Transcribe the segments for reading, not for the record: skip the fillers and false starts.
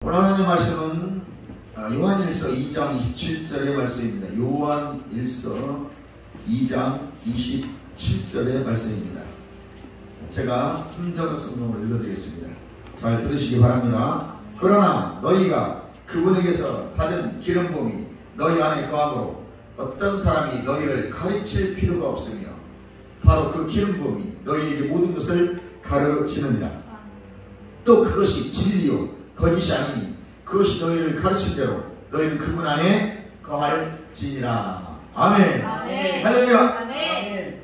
오늘 하나님 말씀은 요한일서 2장 27절의 말씀입니다. 요한일서 2장 27절의 말씀입니다. 제가 함정학 성경을 읽어드리겠습니다. 잘 들으시기 바랍니다. 그러나 너희가 그분에게서 받은 기름 부음이 너희 안에 거함으로 어떤 사람이 너희를 가르칠 필요가 없으며 바로 그 기름 부음이 너희에게 모든 것을 가르치느니라. 또 그것이 진리요 거짓이 아니니 그것이 너희를 가르친 대로 너희는 그분 안에 거할지니라. 아멘. 아멘. 할렐루야. 아멘.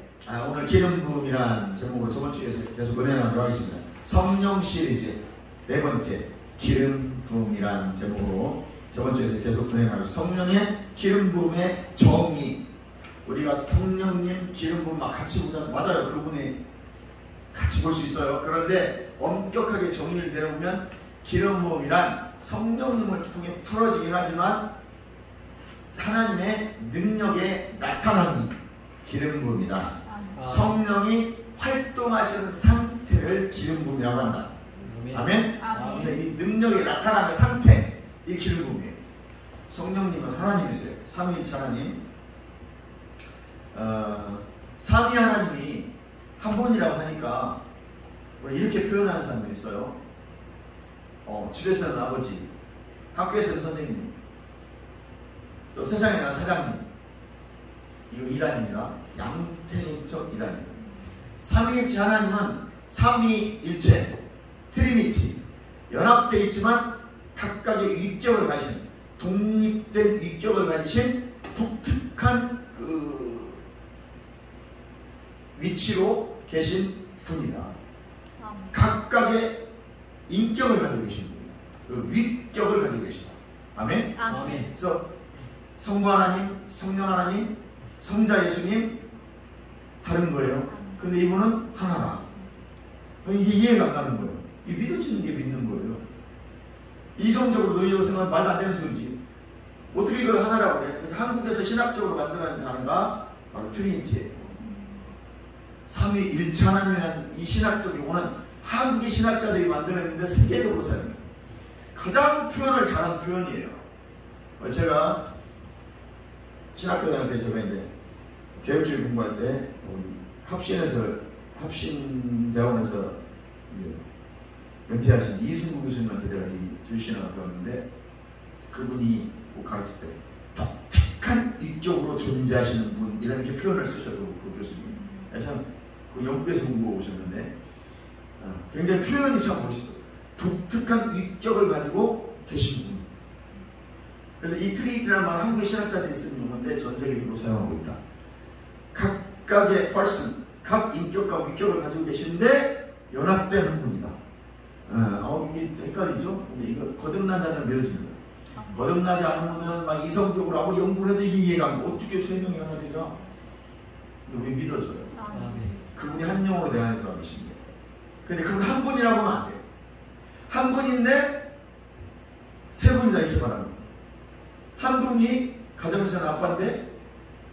오늘 기름 부음이란 제목으로 저번 주에서 계속 은혜 나누도록 하겠습니다. 성령 시리즈 네 번째 기름 부음이란 제목으로 저번 주에서 계속 은혜 나누고, 성령의 기름 부음의 정의, 우리가 성령님 기름 부음 막 같이 보자. 맞아요, 그분이 같이 볼 수 있어요. 그런데 엄격하게 정의를 내려보면 기름 부음이란 성령님을 통해 풀어지긴 하지만 하나님의 능력의 나타남이 기름 부음이다. 성령이 활동하시는 상태를 기름 부음이라고 한다. 아멘? 그래서 이 능력의 나타남의 상태, 이 기름 부음이에요. 성령님은 하나님이세요. 삼위일체 하나님. 삼위 하나님이 한 분이라고 하니까 우리 이렇게 표현하는 사람들이 있어요. 집에서는 아버지, 학교에서는 선생님, 또 세상에 나간 사장님. 이거 이단입니다. 양태인적 이단이에요. 삼위일체 하나님은 삼위일체, 트리니티, 연합되어 있지만 각각의 위격을 가진, 독립된 위격을 가지신 독특한 그 위치로 계신 분이다. 각각의 인격을 가지고 계신 분이다. 그 위격을 가지고 계시다. 아멘? 아멘. 그래서 성부 하나님, 성령 하나님, 성자 예수님 다른 거예요. 근데 이분은 하나다. 이게 이해가 안 가는 거예요. 이 믿어지는 게 믿는 거예요. 이성적으로 논리적으로 생각하면 말도 안 되는 소리지. 어떻게 이걸 하나라고 그래? 그래서 한국에서 신학적으로 만들어낸 단어가 바로 트리니티예요. 삼위일체 하나님이라는 이 신학적 용어는 한국의 신학자들이 만들어냈는데 세계적으로 사용해요. 가장 표현을 잘한 표현이에요. 제가 신학교 다닐 때, 제가 이제 교육주의 공부할 때 우리 합신대원에서 은퇴하신 이승구 교수님한테 내가 이 주신학을 배웠는데, 그분이 꼭 가르칠 때 독특한 위격으로 존재하시는 분 이렇게 표현을 쓰셔도 그 교수님 참 그 영국에서 공부해 오셨는데 굉장히 표현이 참 멋있어요. 독특한 위격을 가지고 계신 분. 그래서 이 트리니티라는 말 한국의 신학자들이 쓰는 용어인데 전 세계적으로 사용하고 있다. 각각의 person, 각 인격과 위격을 가지고 계신데 연합된 한 분이다. 이게 헷갈리죠? 근데 이거 거듭난 자들은 믿어집니다. 거듭나지 않은 분들은 막 이성적으로 아무리 연구를 해도 이게 이해가 안 가. 어떻게 세 명이 하나 되죠? 근데 왜 믿어져요? 그분이 한 영으로 내 안에 들어가 계신데. 근데 그분 한 분이라고 하면 안 돼요. 한 분인데 세 분이다 이렇게 말하는 거예요. 한 분이 가정에서는 아빠인데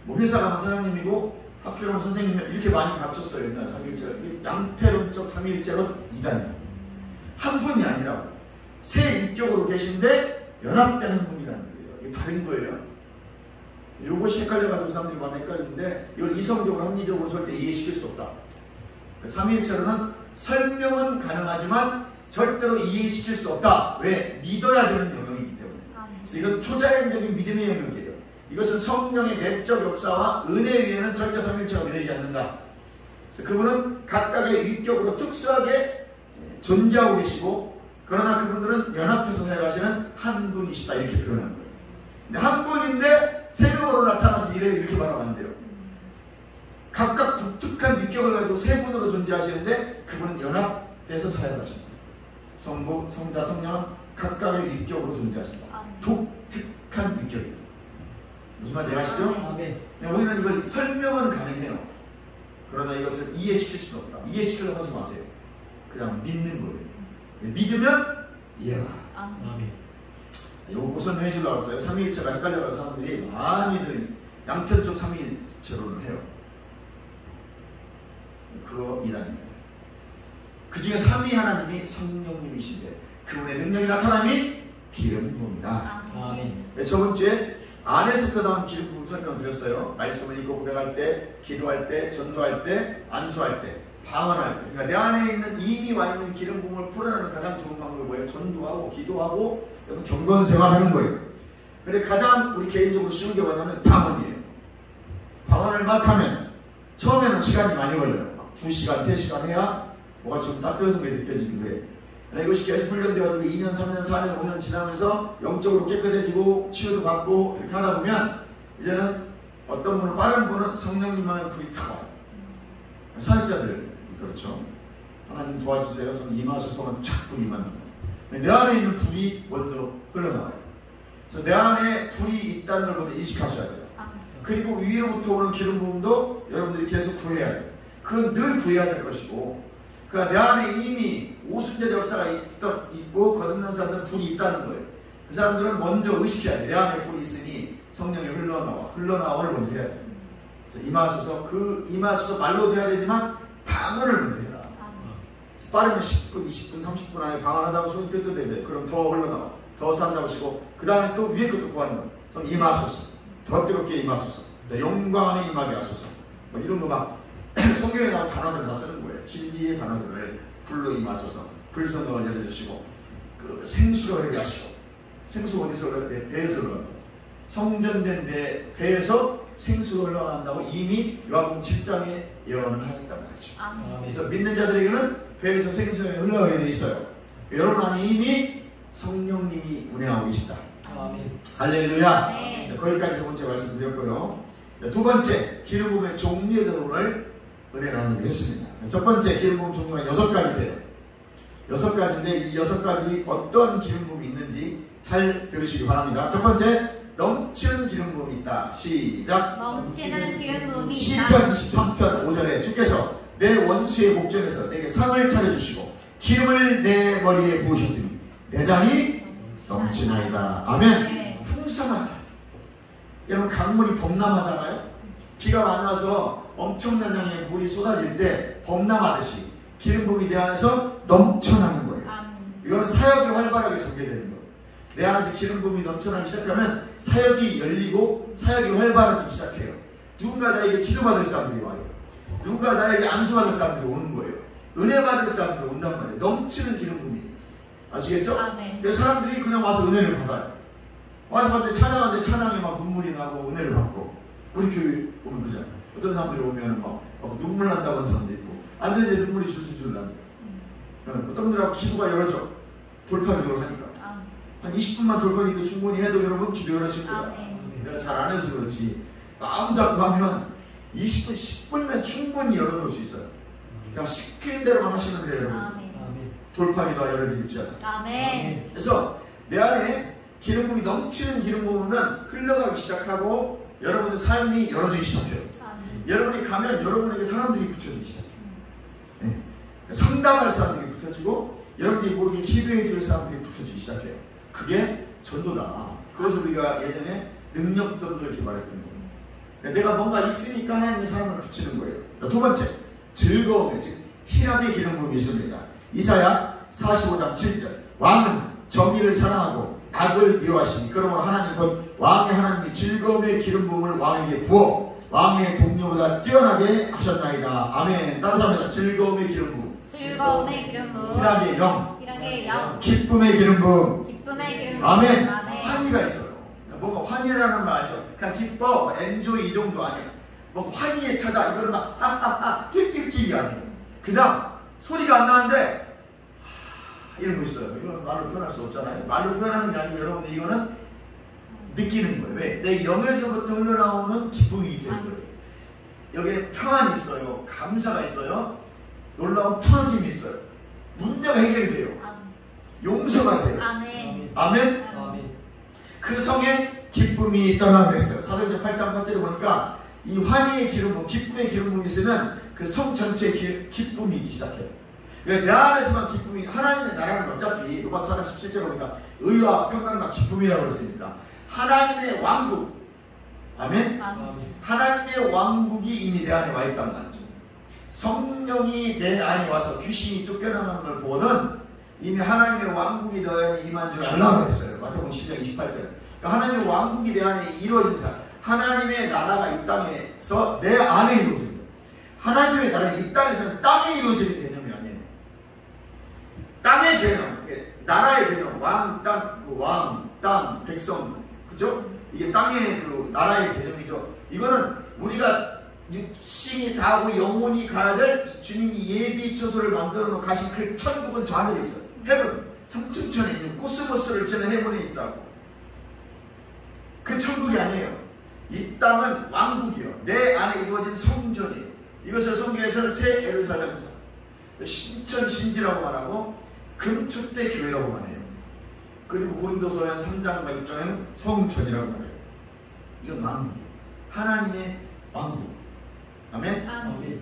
뭐 회사 가면 사장님이고 학교 가면 선생님이 이렇게 많이 갖췄어요. 옛날 삼위일체. 양태론적 삼위일체로 이단이에요. 한 분이 아니라고. 세 인격으로 계신데 연합되는 한 분이라는 거예요. 이게 다른 거예요. 이것이 헷갈려가지고 사람들이 많이 헷갈리는데 이걸 이성적으로 합리적으로 절대 이해시킬 수 없다. 삼위일체로는 설명은 가능하지만 절대로 이해시킬 수 없다. 왜? 믿어야 되는 영역이기 때문에. 그래서 이건 초자연적인 믿음의 영역이에요. 이것은 성령의 내적 역사와 은혜 위에는 절대 삼위일체가 믿어지지 않는다. 그래서 그분은 각각의 위격으로 특수하게 존재하고 계시고, 그러나 그분들은 연합해서 사용하시는 한 분이시다 이렇게 표현하는 거예요. 근데 한 분인데 세 명으로 나타나서 이렇게 말하면 안 돼요. 각각 독특한 위격을 가지고 세 분으로 존재하시는데 그분은 연합돼서 사용하신다. 성부, 성자, 성령은 각각의 위격으로 존재하신다. 독특한 위격입니다. 무슨 말인지 아시죠? 우리는 이걸 설명은 가능해요. 그러나 이것을 이해시킬 수는 없다. 이해시키려고 하지 마세요. 그냥 믿는 거예요. 믿으면 이해가 가. 이거 설명해 주려고 했어요. 삼위일체가 헷갈려가지고 사람들이 많이들 양편적 삼위일체론을 해요. 그거 이단입니다. 그 중에 삼위 하나님이 성령님이신데 그분의 능력이 나타남이 기름 부음이다. 아멘. 저번 주에 안에서 표다운 기름 부음 설명드렸어요. 말씀을 읽고 고백할 때, 기도할 때, 전도할 때, 안수할 때, 방언할 때. 그러니까 내 안에 있는 이미 와 있는 기름 부음을 풀어내는 가장 좋은 방법이 뭐예요? 전도하고 기도하고 경건 생활하는 거예요. 근데 가장 우리 개인적으로 쉬운 게 뭐냐면 방언이에요. 방언을 막 하면 처음에는 시간이 많이 걸려요. 2시간, 3시간 해야 뭐가 좀 따뜻한 게 느껴지는 거예요. 이것이 계속 훈련되어가지고 2년, 3년, 4년, 5년 지나면서 영적으로 깨끗해지고 치유도 받고 이렇게 하다 보면 이제는 어떤 분은, 빠른 분은 성령님만의 불이 타고 와요. 사역자들이 그렇죠. 하나님 도와주세요. 저는 임하소서만 쫙 불이 임합니다. 내 안에 있는 불이 먼저 흘러나와요. 그래서 내 안에 불이 있다는 걸 먼저 인식하셔야 돼요. 그리고 위로부터 오는 기름 부음도 여러분들이 계속 구해야 돼요. 그건 늘 구해야 될 것이고, 그러니까 내 안에 이미 오순절의 역사가 있고 거듭난 사람들은 불이 있다는 거예요. 그 사람들은 먼저 의식해야 돼. 내 안에 불이 있으니 성령이 흘러나와를 먼저 해야 돼. 임하소서, 그 임하소서 말로도 해야 되지만 방언을 먼저 해라. 빠르면 10분, 20분, 30분 안에 방언하다가 손이 뜨뜻해져요. 그럼 더 흘러나와. 더 산다고 하시고, 그 다음에 또 위에 것도 구하는 거예요. 그럼 임하소서, 더 뜨겁게 임하소서, 영광 안에 임하게 하소서, 뭐 이런 거 막 성경에 나온 단어들 다 쓰는 거예요. 진리의 단어들을 불로 임하소서, 불선을 열어주시고, 그 생수를 흐르게 하시고. 생수가 어디서 흘러요? 배에서 흘러요. 성전된 내 배에서 생수가 흘러간다고 이미 요한복음 7장에 예언을 하였단 말이죠. 그래서 믿는 자들에게는 배에서 생수가 흘러가게 돼 있어요. 여러분 안에 이미 성령님이 운행하고 계시다. 할렐루야. 네, 거기까지 첫 번째 말씀드렸고요. 네, 두 번째, 기름 부음의 종류에 대한 오늘 은혜 나누기로 했습니다. 첫 번째, 기름 부음 종류가 6가지 돼요. 6가지인데 이 6가지 어떤 기름 부음이 있는지 잘 들으시기 바랍니다. 첫 번째, 넘치는 기름 부음이 있다. 시작. 넘치는 기름 부음이 있다. 시편 23편 5절에 주께서 내 원수의 목전에서 내게 상을 차려주시고 기름을 내 머리에 부으셨으니 내 잔이 넘치나이다. 아멘. 네. 풍성하다. 여러분, 강물이 범람하잖아요. 비가 많이 와서 엄청난 양의 물이 쏟아질 때 범람하듯이 기름 부음이 내 안에서 넘쳐나는 거예요. 이건 사역이 활발하게 전개되는 거예요. 내 안에서 기름 부음이 넘쳐나기 시작하면 사역이 열리고 사역이 활발해지기 시작해요. 누군가 나에게 기도받을 사람들이 와요. 누군가 나에게 안수받을 사람들이 오는 거예요. 은혜 받을 사람들이 온단 말이에요. 넘치는 기름 부음이. 아시겠죠? 그래서 사람들이 그냥 와서 은혜를 받아요. 와서 봤는데 찬양하는데 찬양에 막 눈물이 나고 은혜를 받고. 우리 교회 오면 그죠? 어떤 사람들이 오면 막 눈물 난다고 하는 사람도 있고, 앉았는데 눈물이 줄줄 납니다. 어떤 분들하고 기도가 열어져. 돌파기도를 하니까. 한 20분만 돌파기도 충분히 해도 여러분 기도 열어질 거야. 내가 잘 안 해서 그렇지. 마음 잡고 하면 20분, 10분면 충분히 열어놓을 수 있어요. 그냥 시키는 대로만 하시면 돼요, 여러분. 돌파기도가 열어지지 않아요. 그래서 내 안에 기름 부음이 넘치는 기름 부음은 흘러가기 시작하고 여러분의 삶이 열어지기 시작해요. 여러분이 가면 여러분에게 사람들이 붙여지기 시작해요. 네. 상담할 사람들이 붙어지고 여러분이 모르게 기도해 줄 사람들이 붙어지기 시작해요. 그게 전도다. 그것을 우리가 예전에 능력전도 이렇게 말했던 거예요. 내가 뭔가 있으니까 하나님의 사람을 붙이는 거예요. 두 번째, 즐거움의 즉 희락의 기름 부음이 있습니다. 이사야 45장 7절. 왕은 정의를 사랑하고 악을 미워하시니 그러므로 하나님 곧 왕의 하나님이 즐거움의 기름 부음을 왕에게 부어 왕의 동료보다 뛰어나게 하셨나이다. 아멘. 따라서 합니다. 즐거움의 기름 부음, 즐거움의 기름 부음, 희락의 영, 희락의 영, 기쁨의 기름 부음. 기쁨의 기름 부음. 아멘. 환희가 있어요. 뭔가 환희라는 말 알죠? 그냥 기뻐, 엔조이 이 정도 아니야. 뭐 환희에 차다 이거는 막 하하하 낄낄낄이 아니에요. 그냥 소리가 안 나는데 이런 거 있어요. 이건 말로 표현할 수 없잖아요. 말로 표현하는 게 아니고 여러분들 이거는 느끼는 거예요. 왜? 내 영에서부터 흘러나오는 기쁨이기 때문에. 여기에 평안이 있어요. 감사가 있어요. 놀라운 풀어짐이 있어요. 문제가 해결이 돼요. 용서가 돼요. 아멘. 아멘. 그 성에 기쁨이 떠나 그랬어요. 사도행전 8장 8절에 보니까 이 환희의 기름 부음, 기쁨의 기름 부음이 있으면 그 성 전체에 기쁨이 있기 시작해요. 내 안에서만 기쁨이, 하나님의 나라는 어차피 로마서 4장 17절에 보니까 의와 평강과 기쁨이라고 그랬으니까 하나님의 왕국, 아멘? 하나님의 왕국이 이미 내 안에 와 있단 말이죠. 성령이 내 안에 와서 귀신이 쫓겨나가는 걸 보는 이미 하나님의 왕국이 너 안에 임한 줄 알라고 했어요. 28절. 그러니까 하나님의 왕국이 내 안에 이루어진 사람. 하나님의 나라가 이 땅에서 내 안에 이루어진 거예요. 하나님의 나라는 이 땅에서는 땅에 이루어지는 개념이 아니에요. 땅의 개념, 나라의 개념, 왕, 땅, 왕, 땅, 백성, 그죠? 이게 땅의 그 나라의 개념이죠. 이거는 우리가 육신이 다 우리 영혼이 가야 될 주님이 예비 처소를 만들어 놓은 가신 그 천국은 저 하늘에 있어요. 헤븐, 삼층천에 있는 코스모스를 지는 헤븐에 있다고. 그 천국이 아니에요. 이 땅은 왕국이요. 내 안에 이루어진 성전이에요. 이것을 성경에서는 새 예루살렘, 신천신지라고 말하고 금투대 교회라고 말해요. 그리고 고린도서 3장 6장에는 성전이라고 말해요. 이건 왕국이에요. 하나님의 왕국. 아멘? 아멘.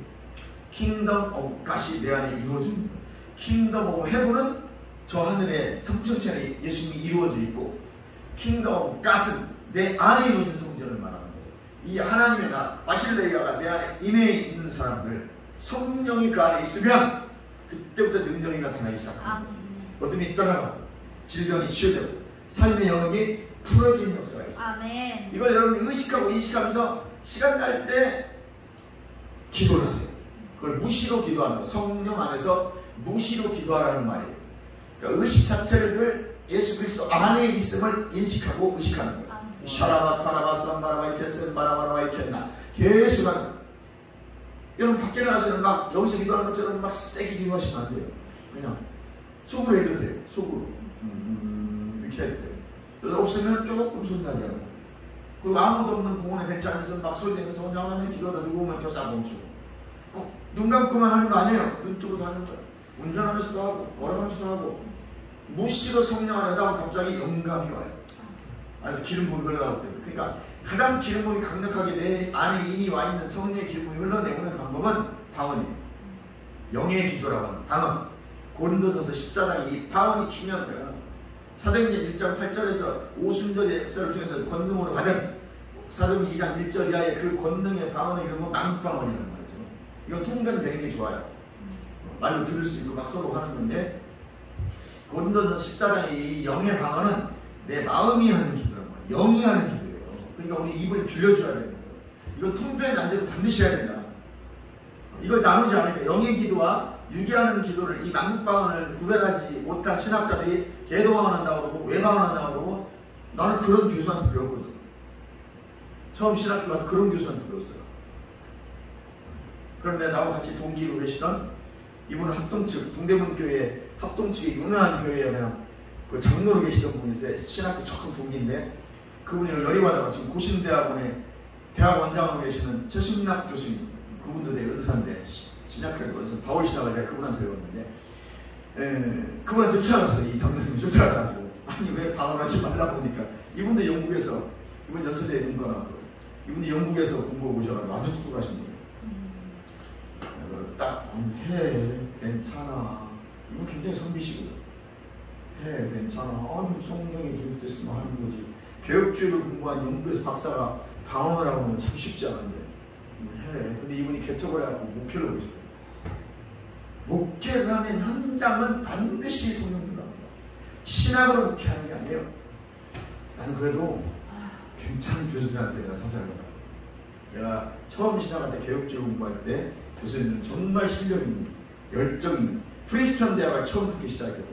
킹덤 오브 갓이 내 안에 이루어집니다. 킹덤 오브 헤븐은 저 하늘에 성천천에 예수님이 이루어져 있고, 킹덤 오브 갓은 내 안에 이루어진 성전을 말하는 거죠. 이 하나님의 나라, 바실레이아가 내 안에 임해 있는 사람들, 성령이 그 안에 있으면 그때부터 능력이 나타나기 시작합니다. 어둠이 떠나가고 질병이 치유되고 삶의 영역이 풀어지는 역사가 있어요. 아멘. 이걸 여러분이 의식하고 인식하면서 시간 날 때 기도를 하세요. 그걸 무시로 기도하는 거예요. 성령 안에서 무시로 기도하라는 말이에요. 그러니까 의식 자체를 예수 그리스도 안에 있음을 인식하고 의식하는 거예요. 샤라바 카라바 쌈바라바 이케센 바라바라바 이케나 계속 하는 거예요. 여러분 밖에 나가서는 막 여기서 기도하는 것처럼 막 세게 기도하시면 안 돼요. 그냥 속으로 해도 돼요. 속으로 이렇게 해도 돼요. 그래서 없으면 조금 소리 나게 하고, 그리고 아무도 없는 공원에 벤치 안에서 막 소리 내면서 혼자 하나님 기도하다 누구 오면 또 싹 멈추고, 꼭 눈 감고만 하는 거 아니에요. 눈 뜨고도 하는 거예요. 운전하면서도 하고 걸어가면서도 하고. 무시로 성령 안에 나오면 갑자기 영감이 와요. 안에서 기름 부음이 흘러나오기 때문에. 그러니까 가장 기름 부음이 강력하게 내 안에 이미 와 있는 성령의 기름 부음이 흘러내오는 방법은 방언이에요. 영의 기도라고 하는 방언. 고린도전서 14장 이 방언이 중요한 거예요. 사도행전 1장 8절에서 오순절의 역사를 통해서 권능으로 받은 사도행전 2장 1절 이하의 그 권능의 방언의 이름은 망방언이라는 말이죠. 이건 통변되는 게 좋아요. 말로 들을 수 있고 막 서로 하는 건데, 고린도전서 14장의 이 영의 방언은 내 마음이 하는 기도란 말이에요. 영이 하는 기도예요. 그러니까 우리 입을 빌려줘야 되는 거예요. 이거 통변이 안 돼도 반드시 해야 된다. 이걸 나누지 않으니까 영의 기도와 유기하는 기도를, 이 망방언을 구별하지 못한 신학자들이 개도방언 한다고 그러고 외방언 한다고 그러고, 나는 그런 교수한테 배웠거든. 처음 신학교 가서 그런 교수한테 배웠어요. 그런데 나하고 같이 동기로 계시던 이분은 합동측, 동대문교회 합동측의 유명한 교회에 그냥 그 장로로 계시던 분인데, 신학교 처음 동기인데, 그분이 열의받아가 지금 고신대학원에 대학 원장으로 계시는 최순락 교수님, 그분도 내 은사인데, 신학교 은사 바울 신학을 내가 그분한테 배웠는데, 그분한테 쫓아갔어요. 이 장로님 쫓아가가지고, 아니 왜 방언하지 말라고 하니까, 이분도 영국에서, 이분 연세대 문과나왔거든요. 이분이 영국에서 공부하고 오셔가지고 아주 똑똑하신 분이에요. 딱 해, 괜찮아. 이분 굉장히 선비시거든. 해, 괜찮아. 아니 성령이 기록됐으면 하는 거지. 개혁주의를 공부한 영국에서 박사가 방언을 하고 하면 참 쉽지 않은데 해. 근데 이분이 개척을 해갖고 목회를 하고 있어요. 목회를 하면 현장은 반드시 성령 들어갑니다. 신학으로 목회하는 게 아니에요. 나는 그래도 괜찮은 교수들한테 내가 사사를 받았거든. 내가 처음 신학할 때 개혁주의 공부할 때 교수님은 정말 실력 있는, 열정 있는, 프린스턴 대학을 처음 듣기 시작했거든.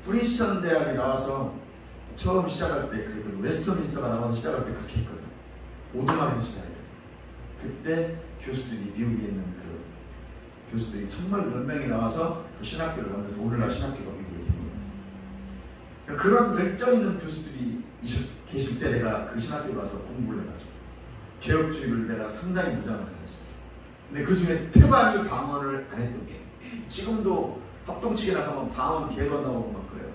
프린스턴 대학에 나와서 처음 시작할 때, 그 웨스트민스터가 나와서 시작할 때 그렇게 했거든. 오두막에서 시작했거든. 그때 교수들이, 미국에 있는 그 교수들이 정말 몇 명이 나와서 그 신학교를 만들어서 오늘날 신학교가 미국에 된 거예요. 그런 열정 있는 교수들이 계실 때 내가 그 신학교에 가서 공부를 해가지고 개혁주의를 내가 상당히 무장을 잘했어요. 근데 그 중에 태반이 방언을 안 했던 게, 지금도 합동측에 나가면 방언 개도 나오고 막 그래요.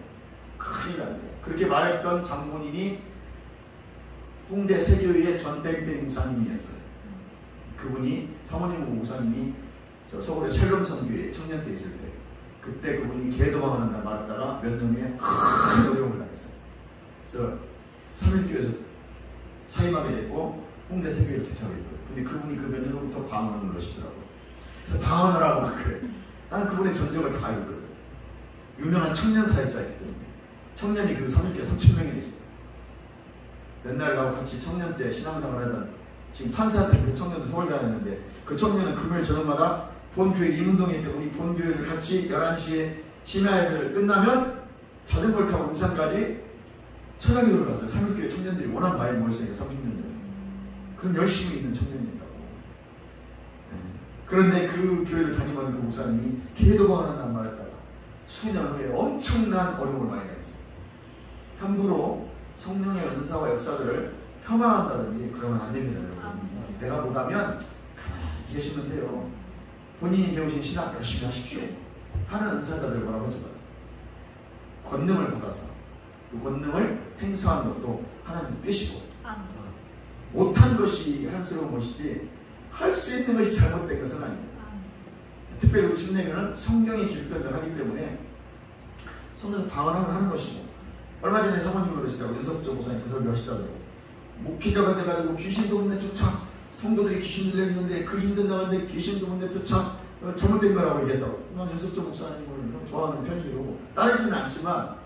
큰일 나네요. 그렇게 말했던 장본인이 홍대 세교회의 전땡땡 목사님이었어요. 그분이 사모님 목사님이 저 서울의 샬롬 선교회 청년 때 있을 때, 그때 그분이 개도방언 한다 말했다가 몇 년 후에 큰 어려움을 당했어요. 그래서 3일교에서 사임하게 됐고 홍대 세교회를 개척하게 됐고, 근데 그분이 그 몇 년 후부터 방언을 넣으시더라고요. 그래서 방언을 하고 막 그래. 나는 그분의 전적을 다 알거든. 유명한 청년 사역자이기 때문에. 청년이 그 3일교회 3,000명이 있어요. 옛날에 나하고 같이 청년 때 신앙생활 하던 지금 판사된 그 청년도 서울 다녔는데 그 청년은 금요일 저녁마다 본교회 이문동에 있던 우리 본교회를 같이 11시에 심야예배를 끝나면 자전거를 타고 울산까지 천하교회로 갔어요. 3일교회 청년들이 워낙 많이 모였으니까 30년 전에. 그럼 열심히 있는 청년이었다고. 그런데 그 교회를 다니던 그 목사님이 개도방을 한다는 말을 했다가 수년 후에 엄청난 어려움을 많이 당했어요. 함부로 성령의 은사와 역사들을 폄하한다든지 그러면 안 됩니다, 여러분. 내가 못하면 가만히 계시면 돼요. 본인이 배우신 신학 열심히 하십시오. 하는 은사자들 뭐라고 하지 마요. 권능을 받아서 그 권능을 행사하는 것도 하나님 뜻이고 못한 것이 한스러운 것이지 할 수 있는 것이 잘못된 것은 아니에요. 특별히 우리 침례교는 성경의 기록들을 하기 때문에 성경에서 방언하면 하는 것이고 얼마 전에 사모님이 그러시더라고요. 윤석조 목사님 그 설교 하시더라고요. 목회자가 돼가지고 귀신도 못 내쫓아 성도들이 귀신 들려있는데 그 힘든 나가는데 귀신도 못 내쫓아 잘못된 거라고 얘기했다고. 난 윤석조 목사님을 좋아하는 편이기도 하고 따르지는 않지만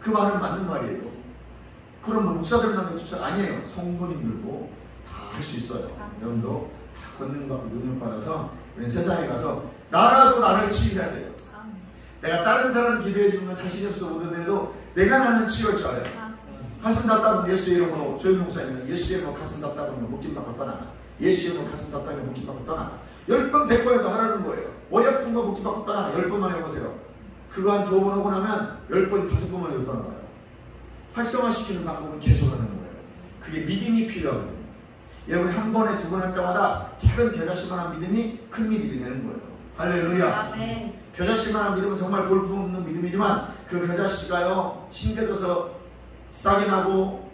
그 말은 맞는 말이에요. 그럼 목사들만 내쫓아 아니에요. 성도님들도 다 할 수 있어요. 여러분도 다 권능받고 능력받아서 우리는 세상에 가서 나라도 나를 치유해야 돼요. 내가 다른 사람 기대해 주는 건 자신이 없어 못하더라도 내가 나는 치유할 줄 알아요. 가슴 답답하면 예수 이름으로 조용히 목사님은 예수 이름으로 가슴 답답하면 묶임 받고 떠나가. 예수 이름으로 가슴 답답하면 묶임 받고 떠나가. 10번 100번에도 하라는 거예요. 머리 아픈 거 묶임 받고 떠나가. 10번만 해보세요. 그거 한 2번 하고 나면 10번 5번만 해도 떠나가요. 활성화시키는 방법은 계속 하는 거예요. 그게 믿음이 필요하거든요. 여러분 한 번에 2번 할 때마다 작은 겨자씨만한 믿음이 큰 믿음이 되는 거예요. 할렐루야. 아멘. 겨자씨만한 믿음은 정말 볼품없는 믿음이지만 그 겨자씨가요 심겨져서 싹이 나고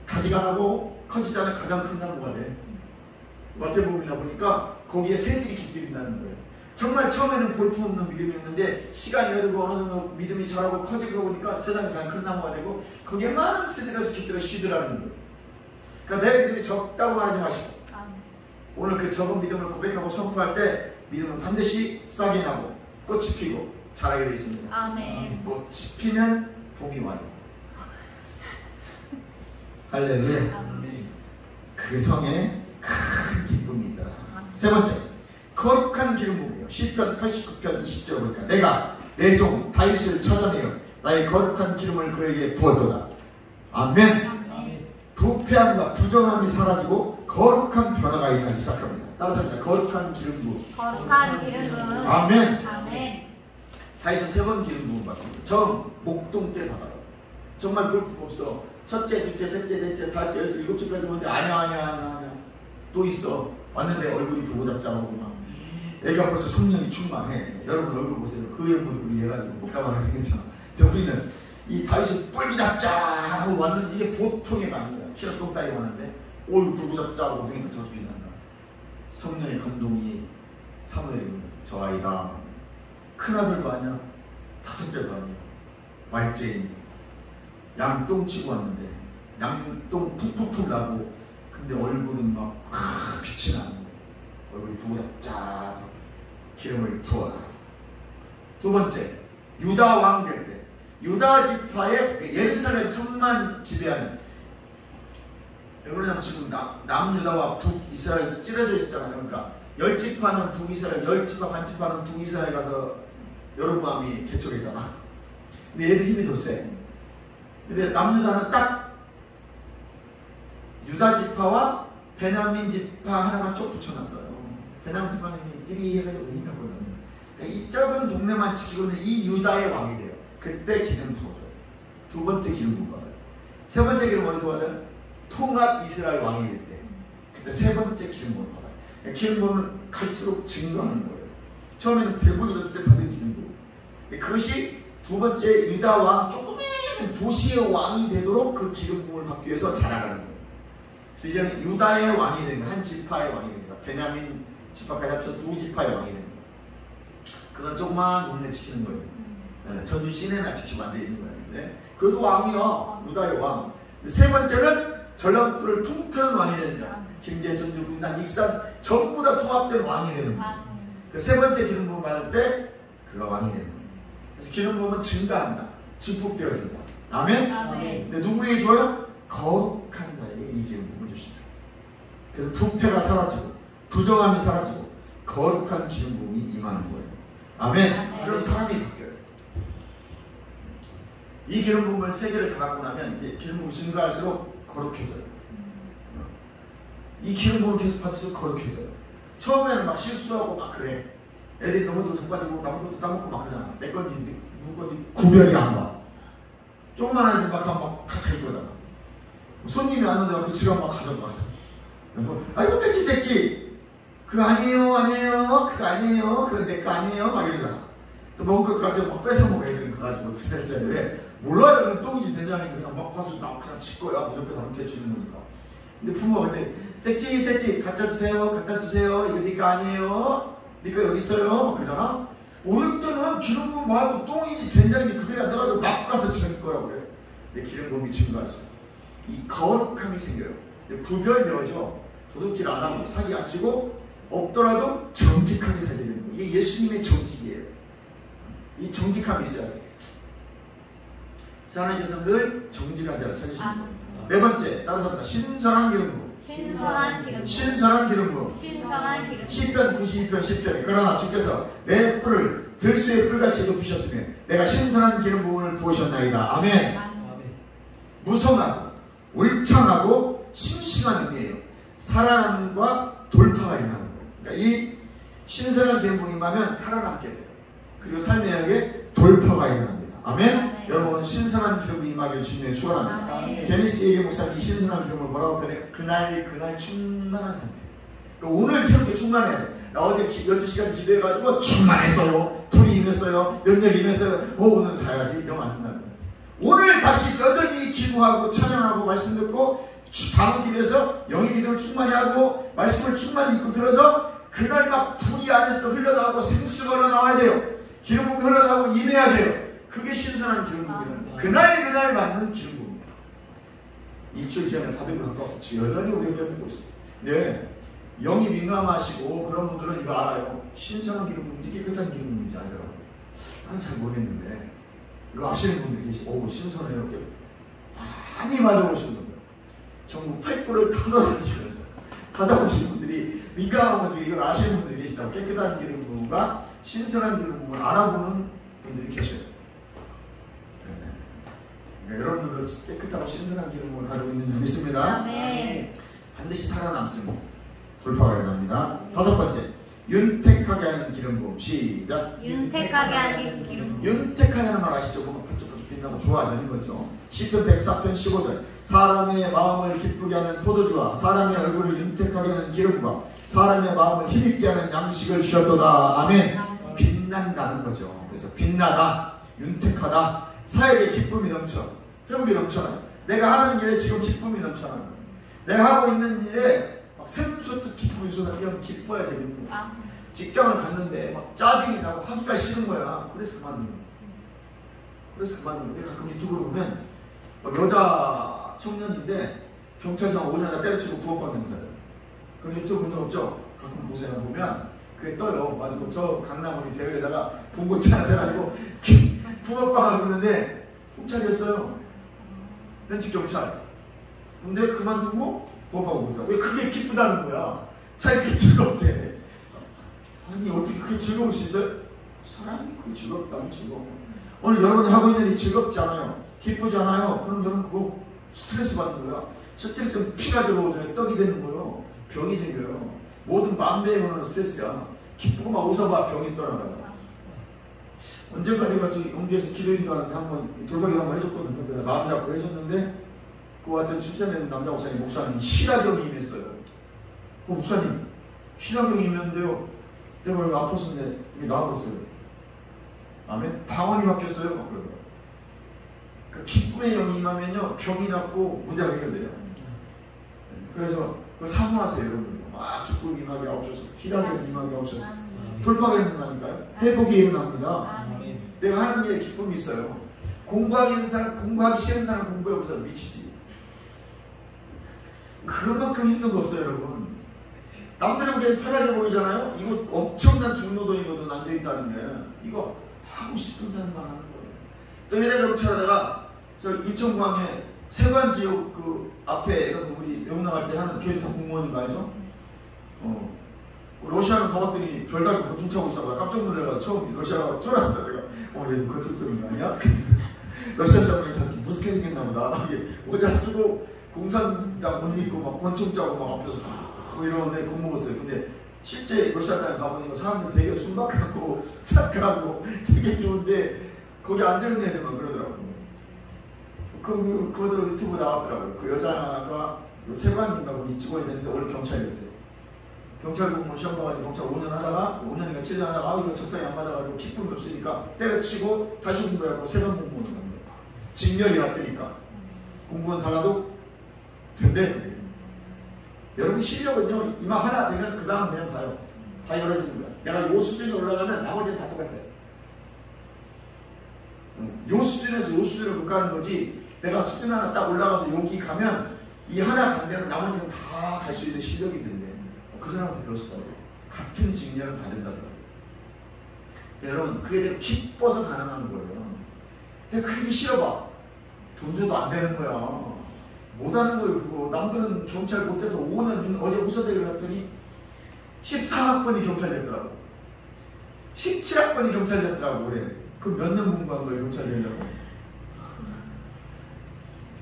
가지가 나고 커지자는 가장 큰 나무가 돼. 마태복음이나 보니까 거기에 새들이 깃들인다는 거예요. 정말 처음에는 볼품없는 믿음이었는데 시간이 흐르고 어느 정도 믿음이 자라고 커지고 보니까 세상에 가장 큰 나무가 되고 거기에 많은 새들에서 깃들어 쉬더라는 거예요. 그러니까 내 믿음이 적다고 말하지 마시고 오늘 그 적은 믿음을 고백하고 선포할 때 믿음은 반드시 싹이 나고 꽃이 피고 자라게 되어 있습니다. 아멘. 꽃이 피면 봄이 와요. 할렐루야. 그 성에 큰 기쁨이 있더라. 세 번째, 거룩한 기름 부음이요. 시편 89편 20절을 보니까 내가 내 종 다윗을 찾아내어 나의 거룩한 기름을 그에게 부어도다. 아멘. 부패함과 부정함이 사라지고 거룩한 변화가 일어나기 시작합니다. 따라서 합니다. 거룩한 기름 부음. 거룩한 기름 부음. 아멘. 아멘. 다윗은 3번 기름 부음 받습니다. 처음 목동 때 받아요. 정말 볼품 없어. 첫째, 둘째, 셋째, 넷째, 다섯째, 여섯, 일곱째까지 오는데 아니야. 또 있어. 왔는데 얼굴이 부고잡잡하고 막 애가 벌써 성령이 충만해. 여러분 얼굴 보세요. 그 얼굴이 해가지고 목가만하게 생겼잖아. 근데 우리는 이 다윗이 뿔기잡자하고 왔는데 이게 보통의 아니에요. 피가 똥따리 왔는데 오유 부고잡자하고 눈이 저렇게 빛난다. 성령의 감동이 사무엘은 저 아이다. 큰아들도 아니야. 5째도 아니야. 말째인 양똥 치고 왔는데 양똥 푹푹푹 나고 근데 얼굴은 막 빛이 나는 거예요. 얼굴이 부고잡자 기름을 부어라. 두 번째, 유다 왕 될 때 유다 지파의 예루살렘 천만 지배하는 그러냐면 지금 남유다와 북이스라엘 찌러져 있잖아요. 그러니까 10지파는 북이스라엘, 10지파 반지파는 북이스라엘 가서 여로보암이 개척했잖아. 근데 얘들 힘이 더 세. 근데 남유다는 딱 유다 지파와 베냐민 지파 하나만 쭉 붙여놨어요. 베냐민 지파는 띠리 해가지고 힘이 없거든요. 그러니까 이 적은 동네만 지키고 있는 이 유다의 왕이 돼요. 그때 기름 부어줘요. 두 번째 기름 부어 받아요. 세 번째 기름 어디서 받아요? 통합 이스라엘 왕이 될 때. 그때 세 번째 기름 부어 받아요. 그러니까 기름 부어는 갈수록 증거하는 거예요. 처음에는 배불러줄 때 받은 기름 부어. 그것이 두 번째 유다 왕 조그만 도시의 왕이 되도록 그 기름 부음을 받기 위해서 자라가는 거예요. 그래서 이제는 유다의 왕이 되는 거예요. 한 지파의 왕이 되는 거예요. 베냐민 지파까지 합쳐서 2지파의 왕이 되는 거예요. 그건 조그만 동네 지키는 거예요. 전주 시내나 지키고 앉아있는 거예요. 네? 그것도 왕이요. 유다의 왕. 세 번째는 전라북도를 통틀는 왕이 되는 거예요. 김제, 전주, 군산, 익산 전부 다 통합된 왕이 되는 거예요. 그 세 번째 기름 부음 받을 때 그가 왕이 되는 거예요. 그래서 기름 부음은 증가한다. 증폭되어진다. 아멘? 아멘. 근데 누구에게 줘요? 거룩한 자에게 이 기름 부음을 주신다. 그래서 부패가 사라지고 부정함이 사라지고 거룩한 기름 부음이 임하는 거예요. 아멘? 아멘. 그럼 사람이 바뀌어요. 이 기름 부음을 세 개를 다 갖고 나면 이제 기름 부음이 증가할수록 거룩해져요. 이 기름 부음을 계속 받을수록 거룩해져요. 처음에는 막 실수하고 막 그래. 애들이 넘어지고 자빠지고 남은 것도 따먹고 막 그러잖아. 내 건지 누구 건지 구별이 안 가. 조그만 아이들 막 하면 막 다 자기 거잖아. 손님이 왔는데 막 그 지갑 막 가져가. 아이고 됐지. 그거 아니에요. 그거 아니에요. 그거 내 거 아니에요. 막 이러잖아. 또 먹을 것까지 막 뺏어 먹어. 애들이 가가지고 스텔짜리에 몰라요. 그건 똥이지 된장이 그냥 막 가서 나 그냥 칠 거야. 무조건 남게 주는 거니까. 근데 부모가 그때 됐지. 갖다 주세요. 이거 네 거 아니에요. 네 거 여기 있어요. 막 그러잖아. 오늘 때는 기름 부음 말고 똥인지 된장인지 그게 안 나가지고 막 가서 치는 거라고 그래. 내 기름 부음이 증가했어. 이 거룩함이 생겨요. 구별되어져. 도둑질 안 하고 사기 안 치고 없더라도 정직하게 살게 되는 거예요. 이게 예수님의 정직이에요. 이 정직함이 있어야 돼요. 하나님께서 늘 정직한 자를 찾으시는 거예요. 네 번째, 따라서 합니다. 신선한 기름 부음. 신선한 기름 부음. 시편 92편 10절에 그러나 주께서 내 뿔을 들수의 뿔같이 높이셨으며 내가 신선한 기름 부음을 부으셨나이다. 아멘. 무성하고 울창하고 싱싱한 의미예요. 살아남과 돌파가 일어나는 거예요. 그러니까 이 신선한 기름 부음이 임하면 살아남게 돼요. 그리고 삶의 역에 돌파가 일어납니다. 아멘. 여러분 신선한 기름이 임하길 주님의 축원합니다. 데니스 예게 목사님이 신선한 기름을 뭐라고 표현해? 그날 충만한 상태. 그러니까 오늘 새롭게 충만해야 돼. 나 어제 12시간 기도해가지고 충만했어요. 불이 임했어요. 능력이 임했어요. 오늘 자야지. 이러면 안 된다는 거예요. 오늘 다시 여전히 기도하고 찬양하고 말씀 듣고 밤 기도해서 영의 기도를 충만히 하고 말씀을 충만히 읽고 들어서 그날 막 불이 안에서 흘러나오고 생수가 흘러나와야 돼요. 기름 부음이 흘러나오고 임해야 돼요. 그게 신선한 기름 부음이에요. 그날 맞는 기름 부음이에요. 일주일 전에 바둑을 갖고 여전히 우리 옆에 보고 있어요. 네, 영이 민감하시고 그런 분들은 이거 알아요. 신선한 기름 부음인지 깨끗한 기름 부음인지 알더라고요. 나는 잘 모르겠는데 이거 아시는 분들이 계시고 신선해요. 많이 받아오시는 분들 전국 팔도를 받아오시는 분들이 민감한 분들이 이걸 아시는 분들이 계시다고. 깨끗한 기름 부음과 신선한 기름 부음을 알아보는 분들이 계셔요. 그러니까 여러분들도 깨끗하고 신선한 기름 부음을 가지고 있는 줄 믿습니다. 반드시 살아남습니다. 돌파가 일어납니다. 다섯 번째, 윤택하게 하는 기름 부음. 시작. 윤택하게 하는 기름 부음. 윤택하다는 말 아시죠? 그거 반짝반짝 빛나고 좋아하는 거죠. 시편 104편 15절 사람의 마음을 기쁘게 하는 포도주와 사람의 얼굴을 윤택하게 하는 기름과 사람의 마음을 힘있게 하는 양식을 주셨도다. 아멘. 빛난다는 거죠. 그래서 빛나다, 윤택하다, 사역에 기쁨이 넘쳐, 회복이 넘쳐나요. 내가 하는 일에 지금 기쁨이 넘쳐나요. 내가 하고 있는 일에 막 샘솟듯 기쁨이 쏟아지면 기뻐야 재밌는 거야. 직장을 갔는데 막 짜증이 나고 하기가 싫은 거야. 그래서 그만둔 거야. 근데 가끔 유튜브를 보면 여자 청년인데 경찰서 5년이나 때려치고 부업받는 행사예요. 그럼 유튜브 본 적 없죠? 가끔 보세요. 보면 그게 떠요. 맞고 저 강남 어디 대회에다가 봉고치 하나 돼가지고 부업방을 그러는데 경찰이었어요. 현직 경찰. 근데 그만두고 부업하고 그러다. 왜 그게 기쁘다는 거야? 자기가 즐겁대. 아니 어떻게 그게 즐거울 수 있어요? 사람이 그게 즐겁다면 즐거워. 오늘 여러분이 하고 있는 일이 즐겁지 않아요? 기쁘지 않아요? 그럼 여러분 그거 스트레스 받는 거야. 스트레스는 피가 들어오죠. 떡이 되는 거예요. 병이 생겨요. 모든 만배에 오는 스트레스야. 기쁘고 막 웃어봐 병이 떠나가요. 언젠가 내가 저기 영주에서 기도인도 하는데 한번 돌박이 한번 해줬거든요. 내가 마음 잡고 해줬는데 그 왔던 출산된 남자 목사님 희라경이 임했어요. 목사님 희라경이 임했는데요. 내가 여기 아팠었는데 이게 나와버렸어요. 아멘. 방언이 바뀌었어요. 막 그러더라고요. 그 기쁨의 영이 임하면요 병이 낫고 문제가 해결돼요. 그래서 그걸 사모하세요. 여러분. 막 기쁨이 임하게 하옵소서. 희락이 임하게 하옵소서. 돌파가 일어나니까요. 회복이 일어납니다. 내가 하는 일에 기쁨이 있어요. 공부하기 싫은 사람 공부해 보세요. 미치지. 그만큼 힘든 거 없어요. 여러분. 남들이 보기엔 편하게 보이잖아요. 이거 엄청난 중노동이거든. 앉아있다는 게. 이거 하고 싶은 사람만 하는 거예요. 또 이래저래 하다가 저 인천공항에 세관지역 그 앞에 여러분 우리 외국 나갈 때 하는 교회터 공무원인 거 알죠? 러시아는 가봤더니 별다른 거 훔쳐고 있어서 깜짝 놀래가 처음 러시아가 쫄았어. 내가 얘 거짓 소리인 거 아니야? 러시아 사람이 저렇게 무섭게 생겼나 보다. 모자 쓰고 공산당 옷 입고 막 권총 짜고 막 앞에서 이러는데 겁먹었어요. 근데 실제 러시아 땅에 가보니까 사람들 되게 순박하고 착하고 되게 좋은데 거기 앉아있는 애들만 그러더라고. 그거들 유튜브 나왔더라고요. 그 여자가 세관인가 거기 직원이었는데 원래 경찰이었대요. 경찰 공무원 시험 봐가지고 경찰 5년 하다가 5년인가 7년 하다가 이거 적성이 안 맞아가지고 기쁨이 없으니까 때려치고 다시 공부하고 세관 공무원을 간 거예요. 직렬이 왔으니까 공무원 달라도 된대. 여러분 실력은요 이만 하나 되면 그 다음 그냥 가요. 다 열어지는 거야. 내가 요 수준에 올라가면 나머지는 다 똑같아요. 요 수준에서 요 수준을 못 가는 거지. 내가 수준 하나 딱 올라가서 여기 가면 이 하나 반대로 나머지는 다 갈 수 있는 실력이 된대. 그 사람한테 배웠어요. 같은 직렬을 받는다더라고요. 여러분 그게 되게 기뻐서 가능한 거예요. 근데 그렇게 싫어봐. 돈 줘도 안 되는 거야. 못하는 거예요. 그거 남들은 경찰 못해서 5년 어제 우서대를 갔더니 14학번이 경찰 됐더라고. 17학번이 경찰 됐더라고. 그래. 그 몇 년 공부한 거예요 경찰 되려고.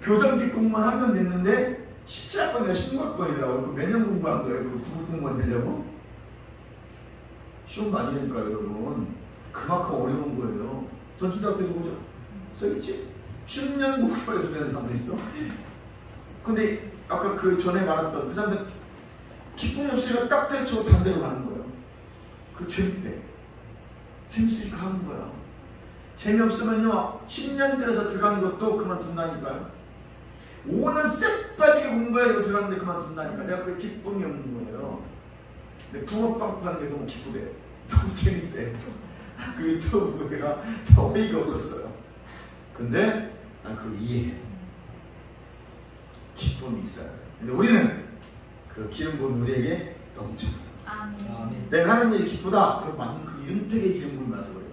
교정직 공무원 한 명 됐는데 17학번이나 16학번이더라고. 그 몇 년 공부한 거예요 그 구급 공무원 되려고. 쉬운 거 아니니까 여러분. 그만큼 어려운 거예요. 전주대학교 누구죠? 써있지? 10년 공부해서 된 사람도 있어. 근데 아까 그 전에 말했던 그 사람들 기쁨이 없으니까 딱 때려치고 반대로 가는 거예요. 그 재밌대. 재밌으니까 하는 거야. 재미없으면요 10년 들여서 들어간 것도 그만둔다니까요. 5년 쎄 빠지게 공부해서 들어갔는데 그만둔다니까. 내가 그게 기쁨이 없는 거예요. 근데 붕어빵 파는 게 너무 기쁘대. 너무 재밌대. 그 유튜브 내가 어이가 없었어요. 근데 난 그걸 이해해. 기쁨이 있어야 돼. 근데 우리는 그 기름 부은 우리에게 넘쳐. 아멘. 내가 하는 일이 기쁘다. 그럼 맞는 그 윤택의 기름 부은 가서 그래요.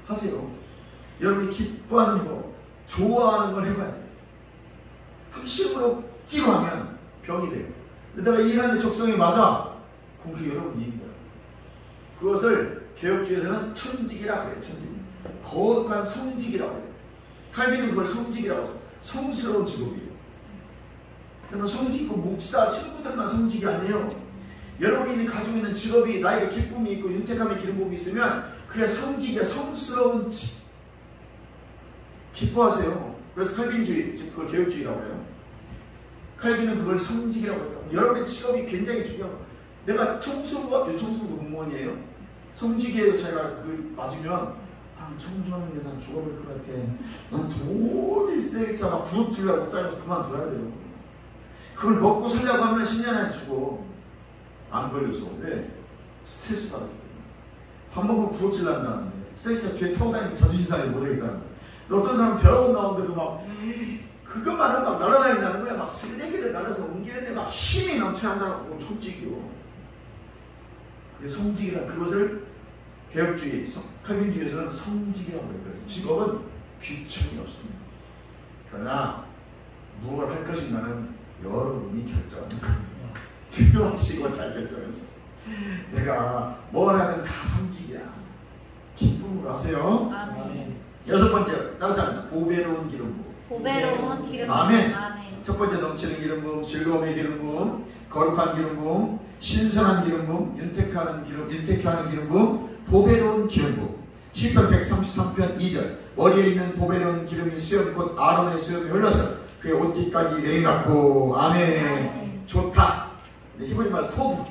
하세요. 여러분이 기뻐하는 거, 좋아하는 걸 해봐야 돼. 하기 싫으면 억지로 하면 병이 돼요. 근데 내가 일하는 적성에 맞아. 그럼 그게 여러분 일인 거야. 그것을 개혁주의에서는 천직이라고 해요. 천직. 거룩한 성직이라고 해요. 칼빈은 그걸 성직이라고 했어. 성스러운 직업이에요. 여러분 성직이고 목사, 신부들만 성직이 아니에요. 여러분이 가지고 있는 직업이 나에게 기쁨이 있고 윤택함의 기름 부음이 있으면 그게 성직이야. 성스러운 직. 기뻐하세요. 그래서 칼빈주의, 즉 그걸 개혁주의라고 해요. 칼빈은 그걸 성직이라고 해요. 여러분의 직업이 굉장히 중요해요. 내가 청소부가 청소부 공무원이에요. 성직이에요. 제가 그 맞으면 청소하는 게 난 죽어버릴 것 같아. 난 도저히 쓰레기차 막 부엌질라고 따라서 그만둬야 돼요. 그걸 먹고 살려고 하면 10년 안에 죽어. 안 걸려서. 왜? 스트레스 받았기 때문에. 밥 먹고 부엌질 난다는데 쓰레기차 뒤에 타고 다니는 자존심 상해 못하겠다는 거야. 어떤 사람 대학원 나오는데도 막 그것만 하면 막 날아다닌다는 거야. 막 쓰레기를 날아서 옮기는데 막 힘이 넘쳐야 한다고. 솔직히요. 그게 성직이란 그것을 개혁주의, 칼빈주의에서는 성직이라고 해요. 직업은 귀천이 없습니다. 그러나 무엇을 할 것인가는 여러분이 결정하는 겁니다. 필요하시고 잘 결정해서 내가 뭘 하든 다 성직이야. 기쁨으로 하세요. 아멘. 여섯 번째, 다른 사람 보배로운 기름 부음. 보배로운 기름 부음. 아멘. 아멘. 첫 번째 넘치는 기름 부음, 즐거움의 기름 부음, 거룩한 기름 부음, 신선한 기름 부음, 윤택케 하는 기름 부음, 보배로운 기름 부음. 시편 133편 2절. 머리에 있는 보배로운 기름이 수염 곧 아론의 수염이 흘러서 그의 옷깃까지 내림받고. 아멘. 좋다. 히브리 말 토부,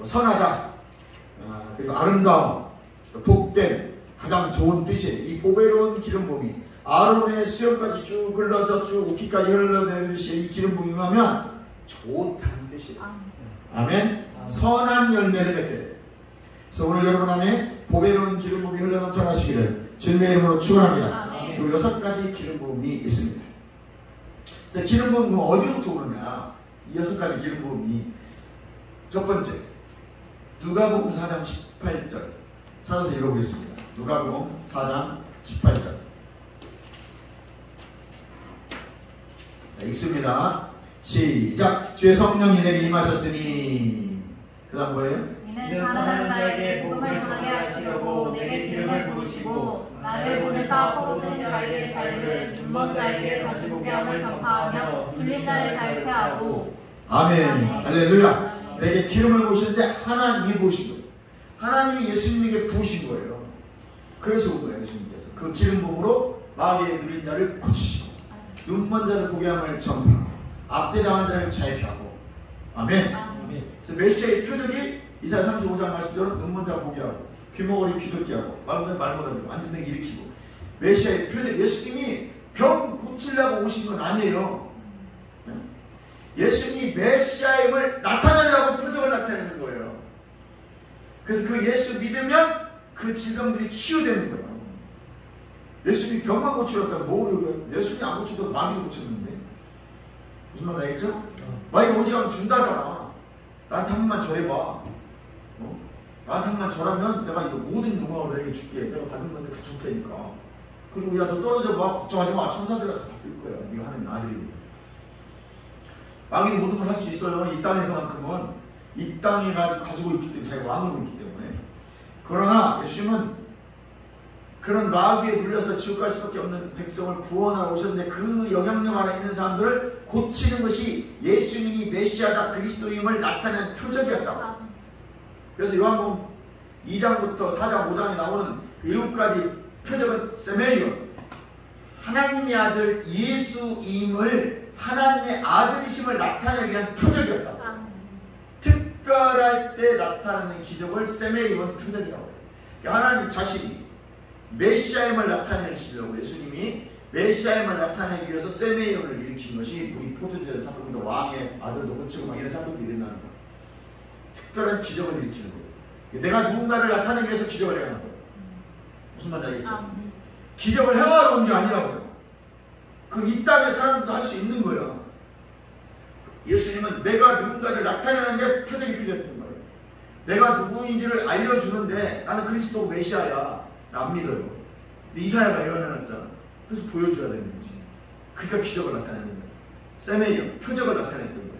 선하다, 그리고 아름다움, 복된, 가장 좋은 뜻이에요. 이 보배로운 기름 부음이 아론의 수염까지 쭉 흘러서 쭉 옷깃까지 흘러내리듯이 이 기름 부음이 하면 좋다는 뜻이에요. 아멘. 선한 열매를 맺게 돼요. 그래서 오늘 여러분 안에 보배로운 기름 부음이 흘러넘쳐 가시기를 주님의 이름으로 축원합니다. 이 6가지 기름 부음이 있습니다. 그래서 기름 부음은 어디로부터 오느냐? 이 6가지 기름 부음이 첫 번째 누가복음 4장 18절 찾아서 읽어보겠습니다. 누가복음 4장 18절 자, 읽습니다. 시작. 주의 성령이 내게 임하셨으니. 그 다음 뭐예요? 이는 가난한 자에게 복음을 전하게 하시려고 내게 기름을 부으시고 나를 보내사 포로된 자에게 자유를, 눈먼 자에게 다시 보게 함을 전파하며 불린 자를 자유케 하고. 아멘. 할렐루야. 내게 기름을 부으시는데 하나님이 부으신 거예요. 하나님이 예수님에게 부으신 거예요. 그래서 온 거예요. 예수님께서 그 기름 부음으로 마귀의 눌린 자를 고치시고 눈먼 자를 보게 함을 전파하고 압제당한 자를 자유케 하고. 아멘. 그래서 메시아의 표적이 이사야 35장 말씀대로 눈먼 자 보게 하고 귀머거리 귀 듣게 하고 말 못하면 말 못하고 앉은 데 일으키고. 메시아의 표적, 예수님이 병 고치려고 오신 건 아니에요. 예수님이 메시아임을 나타내려고 표적을 나타내는 거예요. 그래서 그 예수 믿으면 그 질병들이 치유되는 거예요. 예수님이 병만 고치려고 뭐를 예수님이 안 고쳐도 마귀를 고쳤는데 무슨 말 알겠죠? 마귀가 오지 않으면 준다잖아. 나한테 한 번만 절해봐. 나한테 한 번만 절하면 내가 이거 모든 영광을 너에게 줄게. 내가 받은 건데 다 줄 테니까. 그리고 야 너 떨어져봐. 걱정하지 마. 천사들에서 받을 거야. 네가 하는 아들이. 마귀는 모든 걸 할 수 있어요. 이 땅에서만큼은. 이 땅에 가지고 있기 때문에 자기가 왕으로 있기 때문에. 그러나 예수님은 그런 마귀에 눌려서 지옥 갈 수밖에 없는 백성을 구원하러 오셨는데 그 영향력 안에 있는 사람들을 고치는 것이 예수님이 메시아다 그리스도임을 나타내는 표적이었다. 그래서 요한복음 2장부터 4장 5장에 나오는 그 7가지 표적은 세메이온, 하나님의 아들 예수임을, 하나님의 아들이심을 나타내기 위한 표적이었다. 특별할 때 나타나는 기적을 세메이온 표적이라고 해요. 그러니까 하나님 자신이 메시아임을 나타내시려고 예수님이 메시아임을 나타내기 위해서 세메이온을 일으킨 것이 우리 포도주의 사건보다 왕의 아들도 고치고 막 이런 사건들이 일어나는 거예요. 특별한 기적을 일으키는 거예요. 내가 누군가를 나타내기 위해서 기적을 해야 하는 거예요. 무슨 말인지 알겠죠? 기적을 행하러 온 게 아니라고요. 그럼 이 땅의 사람도 할 수 있는 거예요. 예수님은 내가 누군가를 나타내는데 표적이 필요했던 거예요. 내가 누구인지를 알려주는데 나는 그리스도 메시아야. 안 믿어요. 근데 이사야가 예언해놨잖아. 그래서 보여줘야 되는 거지. 그러니까 기적을 나타내는 거예요. 세메이온, 표적을 나타냈던 거예요.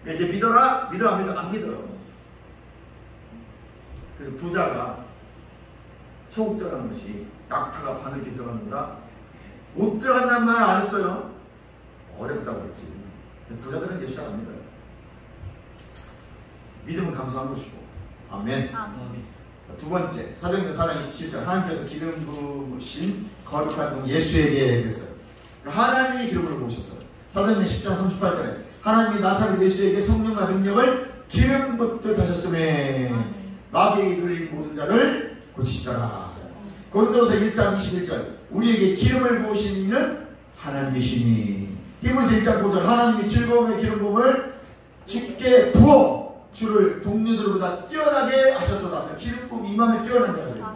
그러니까 이제 믿어라, 믿어 안 믿어 안 믿어요. 그래서 부자가 천국 들어가는 것이 낙타가 바늘에 들어가는 거다. 못 들어간다는 말 안 했어요. 어렵다고 그랬지. 부자들은 예수 잘 안 믿어요. 믿음은 감사한 것이고. 아멘. 두 번째, 사도행전 4장 27절 하나님께서 기름 부으신 거룩한 종 예수에게 그랬어요. 하나님이 기름을 부으셨어요. 사도행전 10장 38절에 하나님이 나사렛 예수에게 성령과 능력을 기름 붓듯 하셨음에 마귀에게 눌린 모든 자를 고치시더라. 고린도서 1장 21절 우리에게 기름을 부으신 이는 하나님이시니. 히브리서 1장 5절 하나님이 즐거움의 기름 부음을 주께 부어 주를 동료들보다 뛰어나게 하셨도다. 기름 부음이 임하면 뛰어난 자가 됩니다.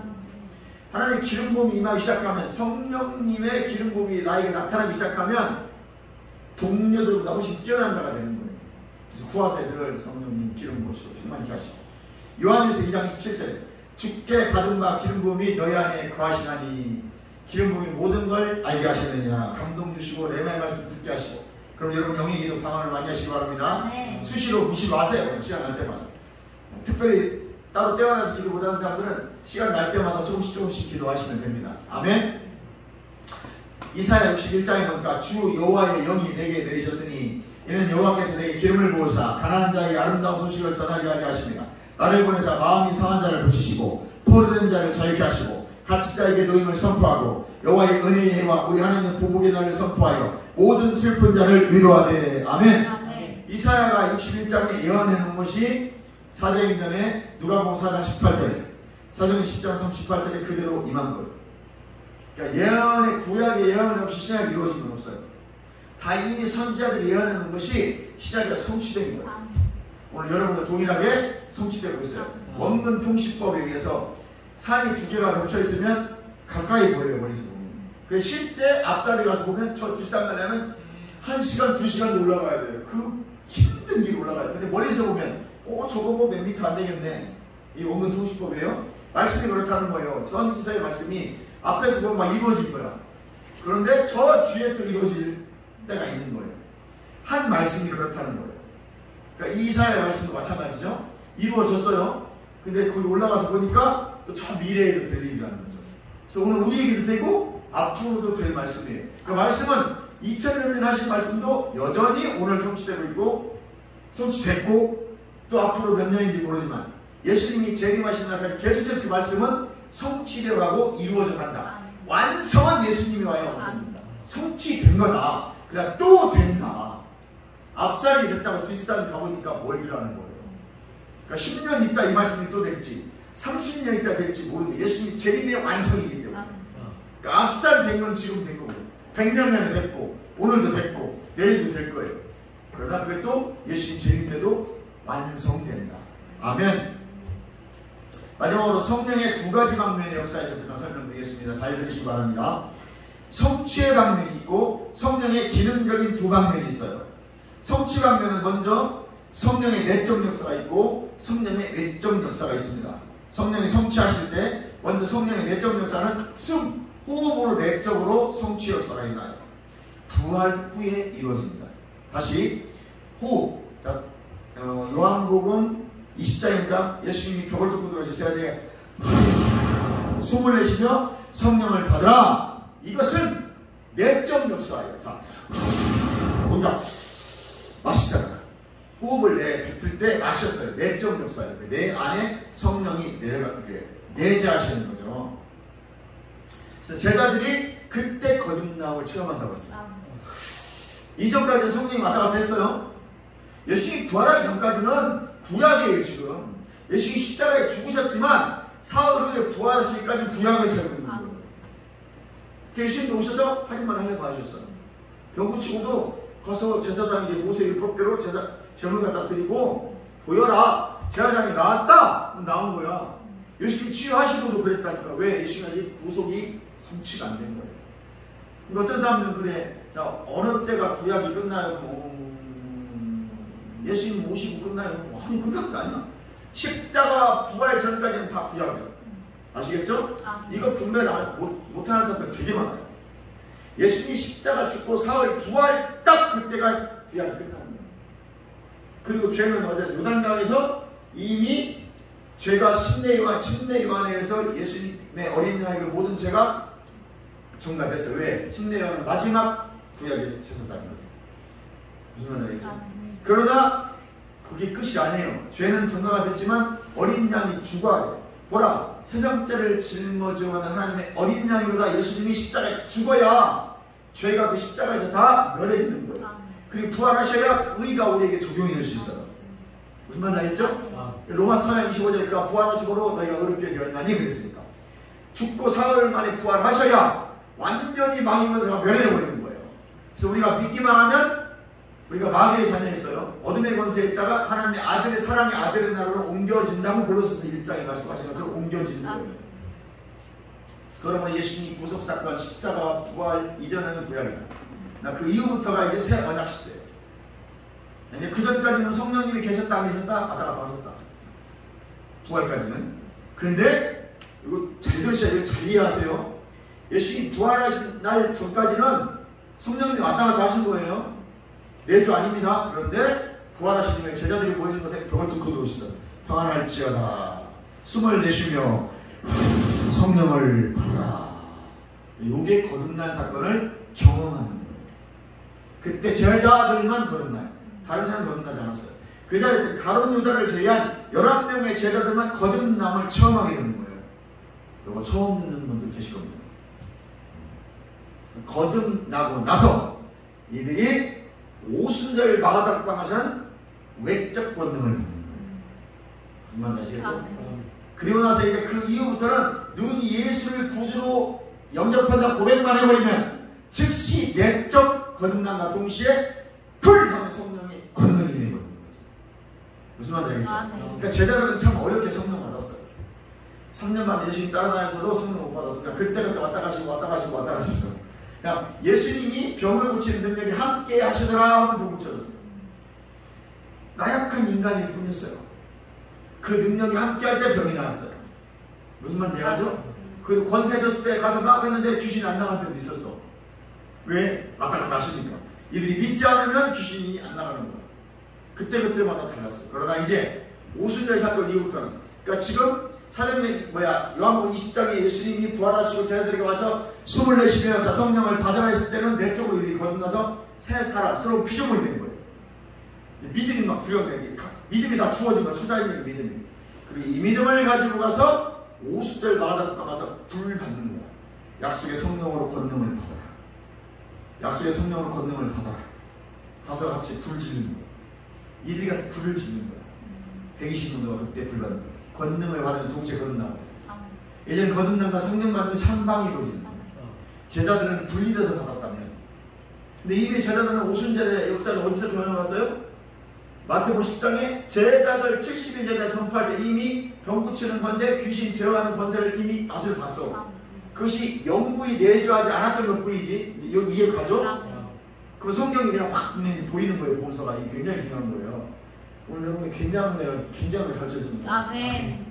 하나님 기름 부음이 임하기 시작하면, 성령님의 기름 부음이 나에게 나타나기 시작하면 동료들보다 훨씬 뛰어난 자가 되는 거예요. 그래서 구하세 늘 성령님 기름 부으시고 충만케 하시고. 요한일서 2장 17절에 주께 받은 바 기름 부음이 너희 안에 거하시나니. 기름 부음이 모든 걸 알게 하시느냐. 감동 주시고 레마의 말씀 듣게 하시고. 그럼 여러분 영의 기도 방언을 많이 하시기 바랍니다. 네. 수시로 무시 마세요. 시간 날 때마다. 특별히 따로 떼어나서 기도 못하는 사람들은 시간 날 때마다 조금씩 기도하시면 됩니다. 아멘. 이사야 61장에 보니까 주 여호와의 영이 내게 내리셨으니 이는 여호와께서 내게 기름을 부으사 가난한 자에게 아름다운 소식을 전하게 하게 하십니다. 나를 보내사 마음이 상한 자를 고치시고 포로된 자를 자유케 하시고 갇힌 자에게 노임을 선포하고 여호와의 은혜의 해와 우리 하나님의 보복의 날을 선포하여 모든 슬픈 자를 위로하되. 아멘. 아멘. 이사야가 61장에 예언해 놓은 것이 사도행전에 누가복음 4장 18절에 사도행전 10장 38절에 그대로 임한 거예요. 그러니까 예언의 구약의 예언 없이 신약이 이루어진 건 없어요. 다 이미 선지자들이 예언해 놓은 것이 신약이 성취된 거예요. 오늘 여러분과 동일하게 성취되고 있어요. 원근 통시법에 의해서 산이 두 개가 겹쳐 있으면 가까이 보여요. 멀리서 보면. 그 실제 앞산에 가서 보면 저 뒷산 가려면 1시간, 2시간 올라가야 돼요. 그 힘든 길 올라가야 돼요. 근데 멀리서 보면 저거 뭐 몇 미터 안 되겠네. 이 원근 통시법이에요. 말씀이 그렇다는 거예요. 선지자의 말씀이 앞에서 보면 막 이루어진 거야. 그런데 저 뒤에 또 이루어질 때가 있는 거예요. 하나님 말씀이 그렇다는 거예요. 그러니까 이사야의 말씀도 마찬가지죠. 이루어졌어요. 근데 거기 올라가서 보니까 또 저 미래에도 될 일이라는 거죠. 그래서 오늘 우리에게도 되고 앞으로도 될 말씀이에요. 그 말씀은 2000년 전에 하신 말씀도 여전히 오늘 성취되고 있고 성취됐고 또 앞으로 몇 년인지 모르지만 예수님이 재림하신 날까지 계속해서 그 말씀은 성취되어 가고 이루어져 간다. 완성한 예수님이 와야 완성입니다. 성취된 거다. 그러나 또 된다. 앞살이 됐다고 뒷살이 가보니까 뭘 이라는 거예요. 그러니까 10년 있다 이 말씀이 또 될지 30년 있다 될지 모르는데 예수님 재림의 완성이기 때문에 그러니까 앞살 된 건 지금 된 거고 100년 전에 됐고 오늘도 됐고 내일도 될 거예요. 그러나 그게 또 예수님 재림 때도 완성된다. 아멘. 마지막으로 성령의 두 가지 방면의 역사에 대해서 설명드리겠습니다. 잘 들으시기 바랍니다. 성취의 방면이 있고 성령의 기능적인 두 방면이 있어요. 성취 방면은 먼저 성령의 내적 역사가 있고 성령의 외적 역사가 있습니다. 성령이 성취하실 때 먼저 성령의 내적 역사는 숨, 호흡으로 내적으로 성취 역사가 있나요? 부활 후에 이루어집니다. 다시 호흡. 자, 요한복음 20장입니다. 예수님이 벽을 뚫고 들어오셔야 돼. 숨을 내쉬며 성령을 받으라. 이것은 내적 역사예요. 자, 뭔가 마시잖아. 호흡을 뱉을 때 마셨어요. 내적 역사예요. 내 안에 성령이 내재하시는 거죠. 그래서 제자들이 그때 거듭남을 체험한다고 했어요. 이전까지는 성령이 왔다 갔다 했어요. 예수님이 부활하기 전까지는 구약이에요. 지금 예수님이 십자가에 죽으셨지만 사흘 후에 부활하시기까지 구약을 세우고 있는 거예요. 예수님도 오셔서 하기만 하려고 하셨어요. 병 고치고도 가서 제사장에게 모세의 법대로 제물 갖다 드리고 보여라. 제사장이 나왔다. 나온 거야. 예수님 치유하시고도 그랬다니까. 왜? 예수님 아직 구속이 성취가 안 된 거예요. 근데 어떤 사람들은 그래. 자, 어느 때가 구약이 끝나요? 예수님 모시고 끝나요? 아니 끝난 거 아니야. 십자가 부활 전까지는 다 구약이야. 아시겠죠? 이거 분별 못하는 사람들 되게 많아요. 예수님이 십자가 죽고 사흘 부활 딱 그때가 구약이 끝나는 거예요. 그리고 죄는 어제 요단강에서 이미 죄가 침례 요한에 의해서 예수님의 어린 양에게 모든 죄가 정답했어요. 왜? 침례 요한은 마지막 구약의 제사장이거든요. 무슨 말인지 알겠죠? 그러나 그게 끝이 아니에요. 죄는 정가가 됐지만 어린 양이 죽어야 돼요. 보라, 세상죄를 짊어지고 가는 하나님의 어린 양이로다. 예수님이 십자가에 죽어야 죄가 그 십자가에서 다 멸해지는 거예요. 그리고 부활하셔야 의가 우리에게 적용이 될 수 있어요. 무슨 말인지 알겠죠? 로마서 4장 25절에 그가 부활하심으로 너희가 의롭게 되었나니 그랬으니까 죽고 사흘 만에 부활하셔야 완전히 망인 권세가 멸해버리는 거예요. 그래서 우리가 믿기만 하면 우리가 마귀의 자녀였어요. 어둠의 권세에 있다가 하나님의 아들의 사랑의 아들의 나라로 옮겨진다고 골로새서 1장에 말씀하신 것처럼 옮겨지는 거예요. 그러면 예수님 구속사건 십자가 부활 이전에는 구약이다. 그 이후부터가 이제 새 언약 시대예요. 그 전까지는 성령님이 계셨다 안 계셨다 왔다 갔다 하셨다. 부활까지는. 근데 이거 잘 들으셔야 돼요. 잘 이해하세요. 예수님이 부활하신 날 전까지는 성령님이 왔다 갔다 하신 거예요. 내주 아닙니다. 그런데 부활하신 후에 제자들이 모이는 곳에 벽을 뚫고 들어오시죠. 평안할지어다. 숨을 내쉬며 성령을 받아라. 요게 거듭난 사건을 경험하는 거예요. 그때 제자들만 거듭나요. 다른 사람 거듭나지 않았어요. 그 자리에 가룟 유다를 제외한 11명의 제자들만 거듭남을 체험하게 되는 거예요. 이거 처음 듣는 분들 계실 겁니다. 거듭나고 나서 이들이 오순절 마가다락방 하시는 외적 권능을 받는 거예요. 무슨 말인지 아시겠죠? 그리고 나서 이제 그 이후부터는 누군지 예수를 구주로 영접한다 고백만 해버리면 즉시 내적 거듭남과 동시에 불 하면 성령이 권능이 되는 거죠. 무슨 말인지 알겠죠? 그러니까 제자들은 참 어렵게 성령 받았어요. 3년 만에 예수님 따라다녀서도 성령 못 받았어요. 그때그때 왔다 가셨어. 그러니까 예수님이 병을 고치는 능력이 함께 하시더라 하면 병 고쳐졌어요. 나약한 인간일 뿐이었어요. 그 능력이 함께 할 때 병이 나왔어요. 무슨 말인지 알죠? 그리고 권세 줬을 때 가서 막 했는데 귀신이 안 나간 때도 있었어. 왜? 왔다 갔다 하시니까. 이들이 믿지 않으면 귀신이 안 나가는 거야. 그때마다 달랐어. 그러나 이제 오순절 사건 이후부터는, 그러니까 지금 요한복음 20장에 예수님이 부활하시고 제자들에게 와서 숨을 내쉬며 자 성령을 받으라 했을 때는 내적으로 이들이 거듭나서 새 사람, 새로운 피조물이 된 거예요. 믿음이 막 두려운 거예요. 믿음이 다 주어진 거야. 초자인의 믿음이. 그리고 이 믿음을 가지고 가서 오순절 마가다락방 가서 불 받는 거야. 약속의 성령으로 권능을 받아라. 약속의 성령으로 권능을 받아라. 가서 같이 불 지르는 거야. 이들이 가서 불을 지르는 거야. 120년도가 그때 불 받는 거야. 권능을 받으면 동시에 거듭나고. 예전에 거듭남과 성령 받으면 한방이 이루어지는 거야. 제자들은 분리돼서 받았다면. 근데 이미 제자들은 오순절의 역사를 어디서 경험해봤어요? 마태복음 10장에 제자들 70인 제자 선포할 때 이미 병 고치는 권세, 귀신 제어하는 권세를 이미 맛을 봤어. 그것이 영구히 내주하지 않았던 것 뿐이지. 여기 이해 가죠? 그럼 성경이 그냥 확 보이는 거예요. 본서가. 이게 굉장히 중요한 거예요. 오늘 여러분이 긴장을 가르쳐줍니다. 아멘.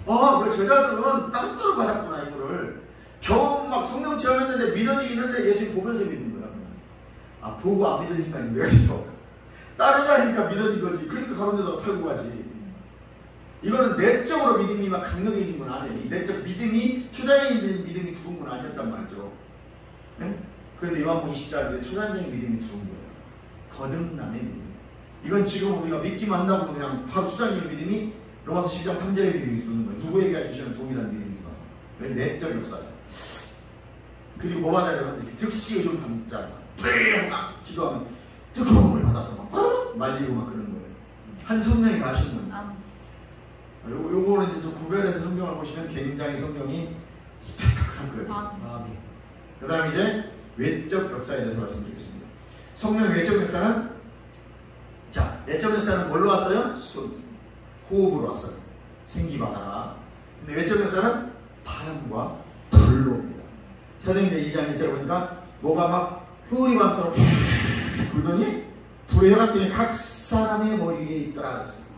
그 제자들은 따뜻하게 받았구나. 이거를 경험 막 성령 체험했는데 믿어지기 있는데 예수님 보면서 믿는 거야. 보고 안 믿으니까 왜 있어? 따르다니까 믿어진 거지. 그러니까 가론 데다가 팔고 가지. 이거는 내적으로 믿음이 막 강력해진 건 아니에요. 이 내적 믿음이 초자연적인 믿음이 두은 건 아니었단 말이죠. 네? 그런데 요한복음 20장에 초자연적인 믿음이 두은 거예요. 거듭남의 믿음. 이건 지금 우리가 믿기만 한다고 그냥 바로 초자연적인 믿음이 로마서 10장 3절의 믿음이 두는 거예요. 누구에게 주시는 동일한 믿음이 두는 거예요. 내적 역사예요. 그리고 뭐 받아야 되는지 즉시 좀 담자. 막 기도하면 뜨거움을 받아서 막 말리고 막 그런 거예요. 한 성령이 가시는 거예요. 요거는 이제 좀 구별해서 성경을 보시면 굉장히 성경이 스펙타클한 거예요. 그 다음에 이제 외적 역사에 대해서 말씀드리겠습니다. 성령의 외적 역사는, 자, 내적 역사는 뭘로 왔어요? 호흡으로 왔어요. 생기받아라. 근데 외적 역사는 바람과 불로 옵니다. 사도행전 2장 1절에 보니까 뭐가 막 효리밤처럼 불더니 불의 혀가 각 사람의 머리 위에 있더라 그랬어요.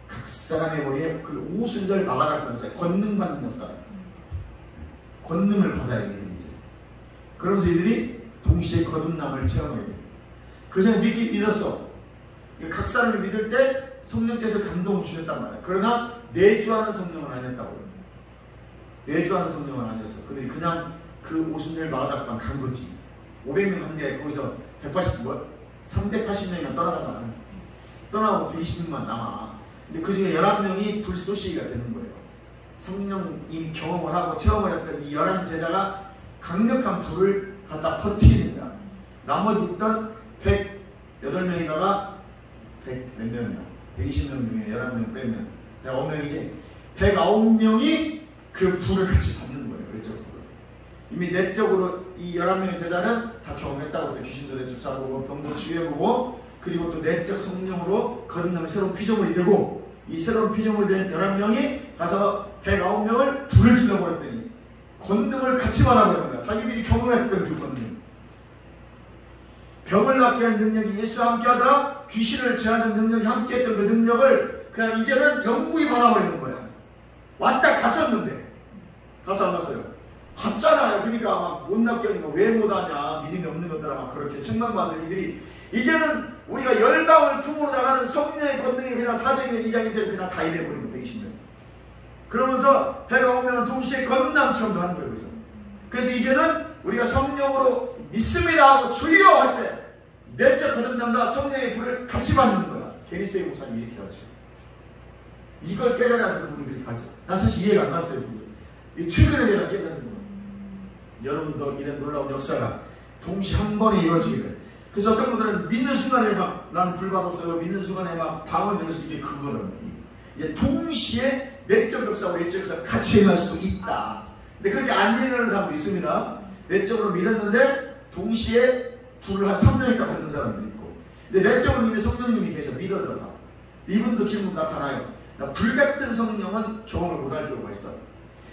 각 사람의 머리에 그 오순절 마가다락방에서 권능받는 역사, 권능을 받아야 돼요. 이제 그러면서 이들이 동시에 거듭남을 체험하게 돼요. 그 전에 믿었어. 각 사람이 믿을 때 성령께서 감동을 주셨단 말이야. 그러나 내주하는 성령은 아니었다고. 내주하는 성령은 아니었어. 근데 그냥 그 오순절 마가다락방 간 거지. 500명 한데 거기서 380명이나 떠나고 120명만 남아. 근데 그 중에 11명이 불쏘시기가 되는 거예요. 성령 이미 경험을 하고 체험을 했던 이 11제자가 강력한 불을 갖다 퍼뜨립니다. 나머지 있던 108명이다가 100몇 명이야. 120명 중에 11명 빼면 109명이지. 109명이 그 불을 같이 받는 거예요. 외적 불을. 이미 내적으로 이 11명의 제자는 다 경험했다고 해서 귀신도 내쫓아보고 병도 치유해보고 그리고 또 내적 성령으로 거듭나면 새로운 피조물이 되고 이 새로운 피조물이 된 11명이 가서 109명을 불을 질러버렸더니 권능을 같이 받아버린 거야. 자기들이 경험했던 그 권능. 병을 낫게 하는 능력이 예수와 함께 하더라. 귀신을 제하는 능력이 함께 했던 그 능력을 그냥 이제는 영구히 받아버리는 거야. 왔다 갔었는데 가서 안 갔어요. 갔잖아요. 그러니까 막 못 낫게 하니까 왜 못하냐, 믿음이 없는 것들아 막 그렇게 책망받는 이들이 이제는 우리가 열방을 품으로 나가는 성령의 권능이 그냥 사도행전 2장 1절에 그냥 다 이래버리는 120명. 그러면서 109명은 동시에 거듭남 체험도 하는 거예요. 그래서 이제는 우리가 성령으로 믿습니다 하고 주여 할 때 내적 거듭남과 성령의 불을 같이 받는 거야. 게리스의 목사님이 이렇게 하죠. 이걸 깨달아서 그분들이 가르쳐. 난 사실 이해가 안 갔어요. 최근에 내가 깨달은 거예요. 여러분도 이런 놀라운 역사가 동시에 한 번에 이루어지기를. 그래서 어떤 분들은 믿는 순간에 막 난 불 받았어요. 믿는 순간에 막 방언을 열어서 이게 그거는 이게 동시에 내적 역사와 외적 역사가 같이 일어날 수도 있다. 근데 그렇게 안 일어나는 사람도 있습니다. 내적으로 믿었는데 동시에 불을 한 3년 있다 받는 사람도 있고. 근데 내적으로 이미 성령님이 계셔 믿어들어가. 이분도 기분 나타나요. 불같은 성령은 경험을 못할 경우가 있어요.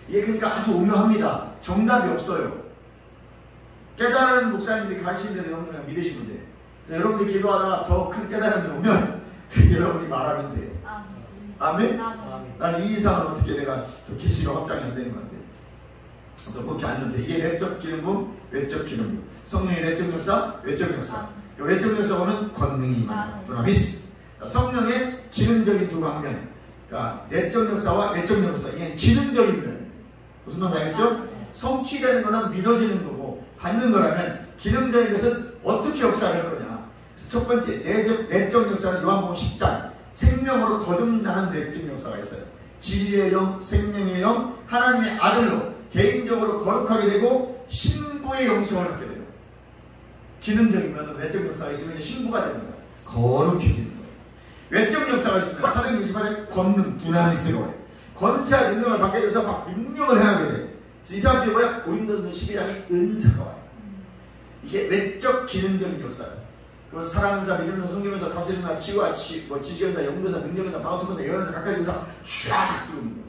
이게 그러니까 아주 오묘합니다. 정답이 없어요. 깨달은 목사님들이 가르치는 대로 여러분이 그냥 믿으시면 돼요. 여러분들이 기도하다가 더 큰 깨달음이 오면 여러분이 말하면 돼요. 아멘? 나는 이 이상은 어떻게 내가 더 계시가 확장이 안 되는 것 같아요. 그렇게 안 되는데 이게 내적 기름 부음, 외적 기름 부음. 성령의 내적 역사, 외적 역사. 외적 역사 보면 권능이 임한다. 두나미스. 성령의 기능적인 두 방면. 그러니까 내적 역사와 외적 역사. 이게 기능적인 면. 무슨 말인지 알겠죠? 성취되는 거는 믿어지는 거고 받는 거라면 기능적인 것은 어떻게 역사를 할 거냐. 그래서 첫 번째 내적 역사는 요한복음 10장 생명으로 거듭나는 내적 역사가 있어요. 진리의 영, 생명의 영, 하나님의 아들로 개인적으로 거룩하게 되고 신부의 영성을 갖게 돼요. 기능적인 면은 내적 역사가 있으면 신부가 되는 거예요. 거룩해지는 거예요. 외적 역사가 있으면 사도행전 28장 권능, 두나미스가 와요. 권세와 능력을 받게 돼서 막 능력을 행하게 돼요. 이 사람들이 뭐야? 고린도전서 12장에 은사가 와요. 이게 외적 기능적인 역사예요. 그리고 사랑하는 사람, 믿음사, 성경에서 다스림과 치유와 지시연사, 영도사, 능력연사, 방어통사, 예언사, 각가지 연사 쫙 들어오는 거예요.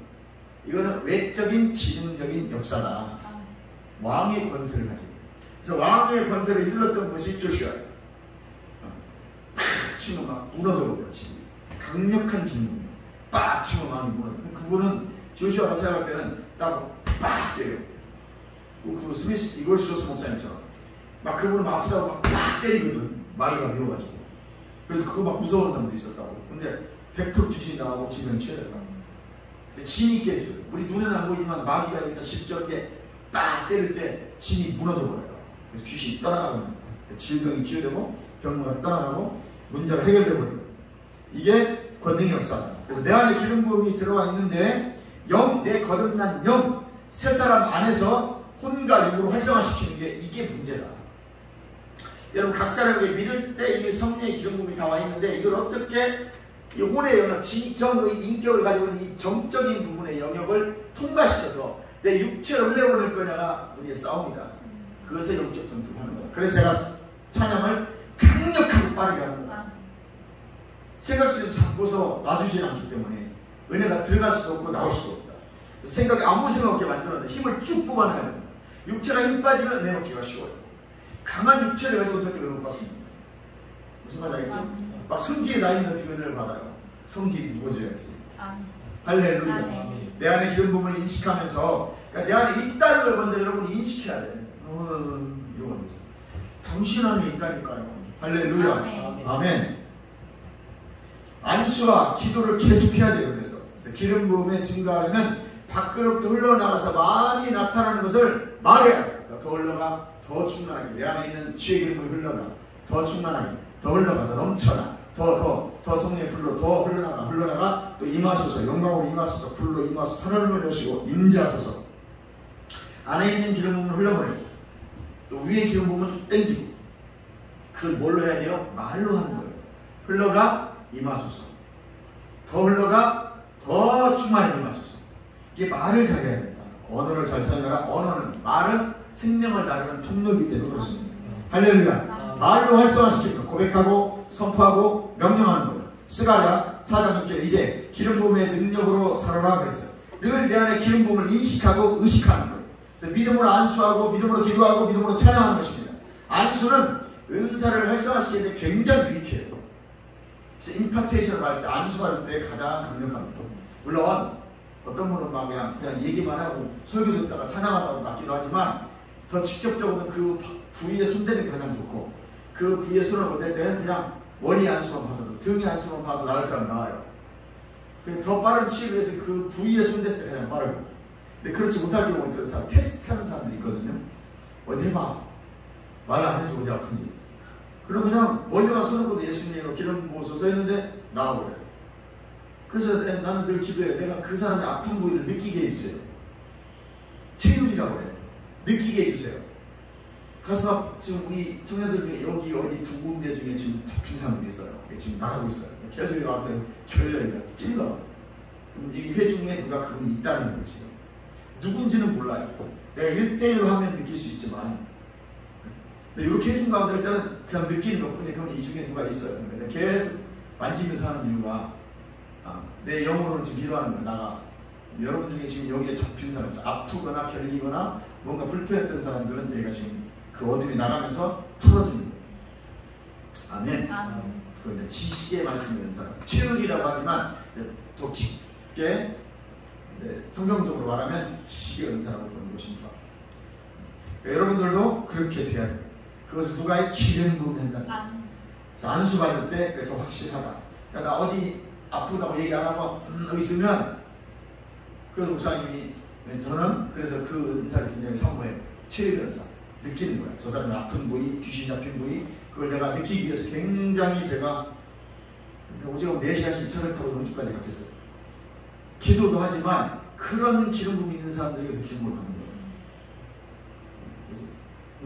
이거는 외적인 기능적인 역사다. 왕의 권세를 가지고. 그래서 왕의 권세를 일렀던 것이 조슈아예요. 팍 치면 막 무너져버려요. 강력한 기능. 빡 치면 왕이 무너져요. 그분은 조슈아가 생각할 때는 딱 빡 때려요. 그 스미스 이글스로스 목사님처럼 막 그분을 막 아프다고 막 때리거든. 마귀가 미워가지고. 그래서 그거 막 무서운 사람도 있었다고. 근데 100% 귀신이 나오고 지면 취해졌다고. 진이 깨져요. 우리 눈에는 안 보이지만 마귀가 일단 십자가에 빡 때릴 때 진이 무너져버려요. 그래서 귀신이 떠나가고 질병이 치유되고 병마가 떠나가고 문제가 해결되버리거든요. 이게 권능의 역사다. 그래서 내 안에 기름 부음이 들어와 있는데 내 거듭난 영, 새 사람 안에서 혼과 육으로 활성화시키는 게 이게 문제다. 여러분 각 사람에게 믿을 때 이미 성령의 기름 부음이 다 와 있는데 이걸 어떻게 이 혼의 영역, 지정의 인격을 가지고 있는 이 정적인 부분의 영역을 통과시켜서 내 육체를 흘려보낼 거냐가 우리의 싸움이다. 그것을 영적 전투하는 거다. 그래서 제가 찬양을 강력하고 빠르게 하는 거다. 생각 속에서 잡고서 놔주지 않기 때문에 은혜가 들어갈 수도 없고 나올 수도 없다. 생각이 아무 생각 없게 만들어내 힘을 쭉 뽑아내야 된다. 육체가 힘 빠지면 내 먹기가 쉬워요. 강한 육체를 가지고 절대 못 받습니다. 무슨 말인지 알겠죠? 막 성질이 나 있는 어떻게 은혜를 받아요? 성질이 무거워져야지. 할렐루야. 내 안에 기름 부음을 인식하면서 그러니까 내 안에 있다는 걸 먼저 여러분이 인식해야 돼. 이러고 있어. 당신 안에 있다니까요. 할렐루야. 아멘. 안수와 기도를 계속해야 돼요. 그래서 기름 부음에 증가하려면 밖으로부터 흘러나가서 많이 나타나는 것을 말해야 돼요. 더 흘러가, 더 충만하게. 내 안에 있는 지혜 기름이 흘러가, 더 충만하게, 더 흘러가, 더 넘쳐나, 더 성령의 불로 더 흘러나가, 또 임하소서, 영광으로 임하소서, 불로 임하소서, 하늘을 넣으시고 임재하소서. 안에 있는 기름 부음을 흘러보내고, 또 위에 기름 부음을 땡기고, 그걸 뭘로 해야 돼요? 말로 하는 거예요. 흘러가, 임하소서. 더 흘러가, 더 충만히 임하소서. 이게 말을 잘해야 된다. 언어를 잘 사용하라. 언어는, 말은 생명을 나누는 통로이기 때문에 그렇습니다. 할렐루야. 말로 활성화시키는 거. 고백하고, 선포하고, 명령하는 거예요. 스가랴 4장 6절 이제 기름 부음의 능력으로 살아라 그랬어요. 늘 내 안에 기름 부음을 인식하고 의식하는 거예요. 그래서 믿음으로 안수하고, 믿음으로 기도하고, 믿음으로 찬양하는 것입니다. 안수는 은사를 활성화시키는 데 굉장히 유익해요. 그래서 임파테이션을 할 때, 안수할 때 가장 강력합니다. 물론 어떤 분은 막 그냥 얘기만 하고 설교 듣다가 찬양하다고 낫기도 하지만 더 직접적으로는 그 부위에 손대는 게 가장 좋고 그 부위에 손을 볼 때는 그냥 머리 안수만 봐도 등이 안수만 봐도 나을 사람 나와요. 더 빠른 치유를 위해서 그 부위에 손댔을 때 가장 빠르고 근데 그렇지 못할 경우는 그런 사람 테스트하는 사람들이 있거든요. 어디 해봐. 말을 안 해주고 어디 아픈지. 그럼 그냥 멀리만 손을 뻗어 예수님으로 기름 부어서 했는데 나와버려요. 그래서 나는 늘 기도해. 내가 그 사람의 아픈 부위를 느끼게 해주세요. 체육이라고 해요. 느끼게 해주세요. 가서 지금 우리 청년들 중에 여기 어디 두 군데 중에 지금 잡힌 사람들이 있어요. 지금 나가고 있어요. 계속 이거 앞에 결려니까 찔러. 그럼 이 회중에 누가 그분이 있다는 거지. 누군지는 몰라요. 내가 1대1로 하면 느낄 수 있지만 근데 이렇게 해준 가운데 일단은 그냥 느끼는 것 뿐이에요. 그럼 이 중에 누가 있어요. 근데 계속 만지면서 하는 이유가 내 영으로는 지금 기도하는 거야. 나가. 여러분 중에 지금 여기에 잡힌 사람 있어. 아프거나 결리거나 뭔가 불편했던 사람들은 내가 지금 그 어둠이 나가면서 풀어주는 거예요. 아멘. 그건 지식의 말씀이라는 사람. 체육이라고 하지만 더 깊게 성경적으로 말하면 지식의 은사라고 보는 것입니다. 여러분들도 그렇게 돼야 돼요. 그것을 누가 해? 기름 부음이 한다. 그래서 안수 받을 때 그게 더 확실하다. 그러니까 나 어디 아프다고 얘기 안 하고 있으면 그 목사님이 저는 그래서 그 은사를 굉장히 사모해요. 체외연사 느끼는 거야. 저 사람이 아픈 부위, 귀신 잡힌 부위, 그걸 내가 느끼기 위해서 굉장히 제가 오징어 4시간씩 차를 타고 영주까지 갔겠어요. 기도도 하지만 그런 기름 부음이 있는 사람들에게서 기름을 받는 거예요. 그래서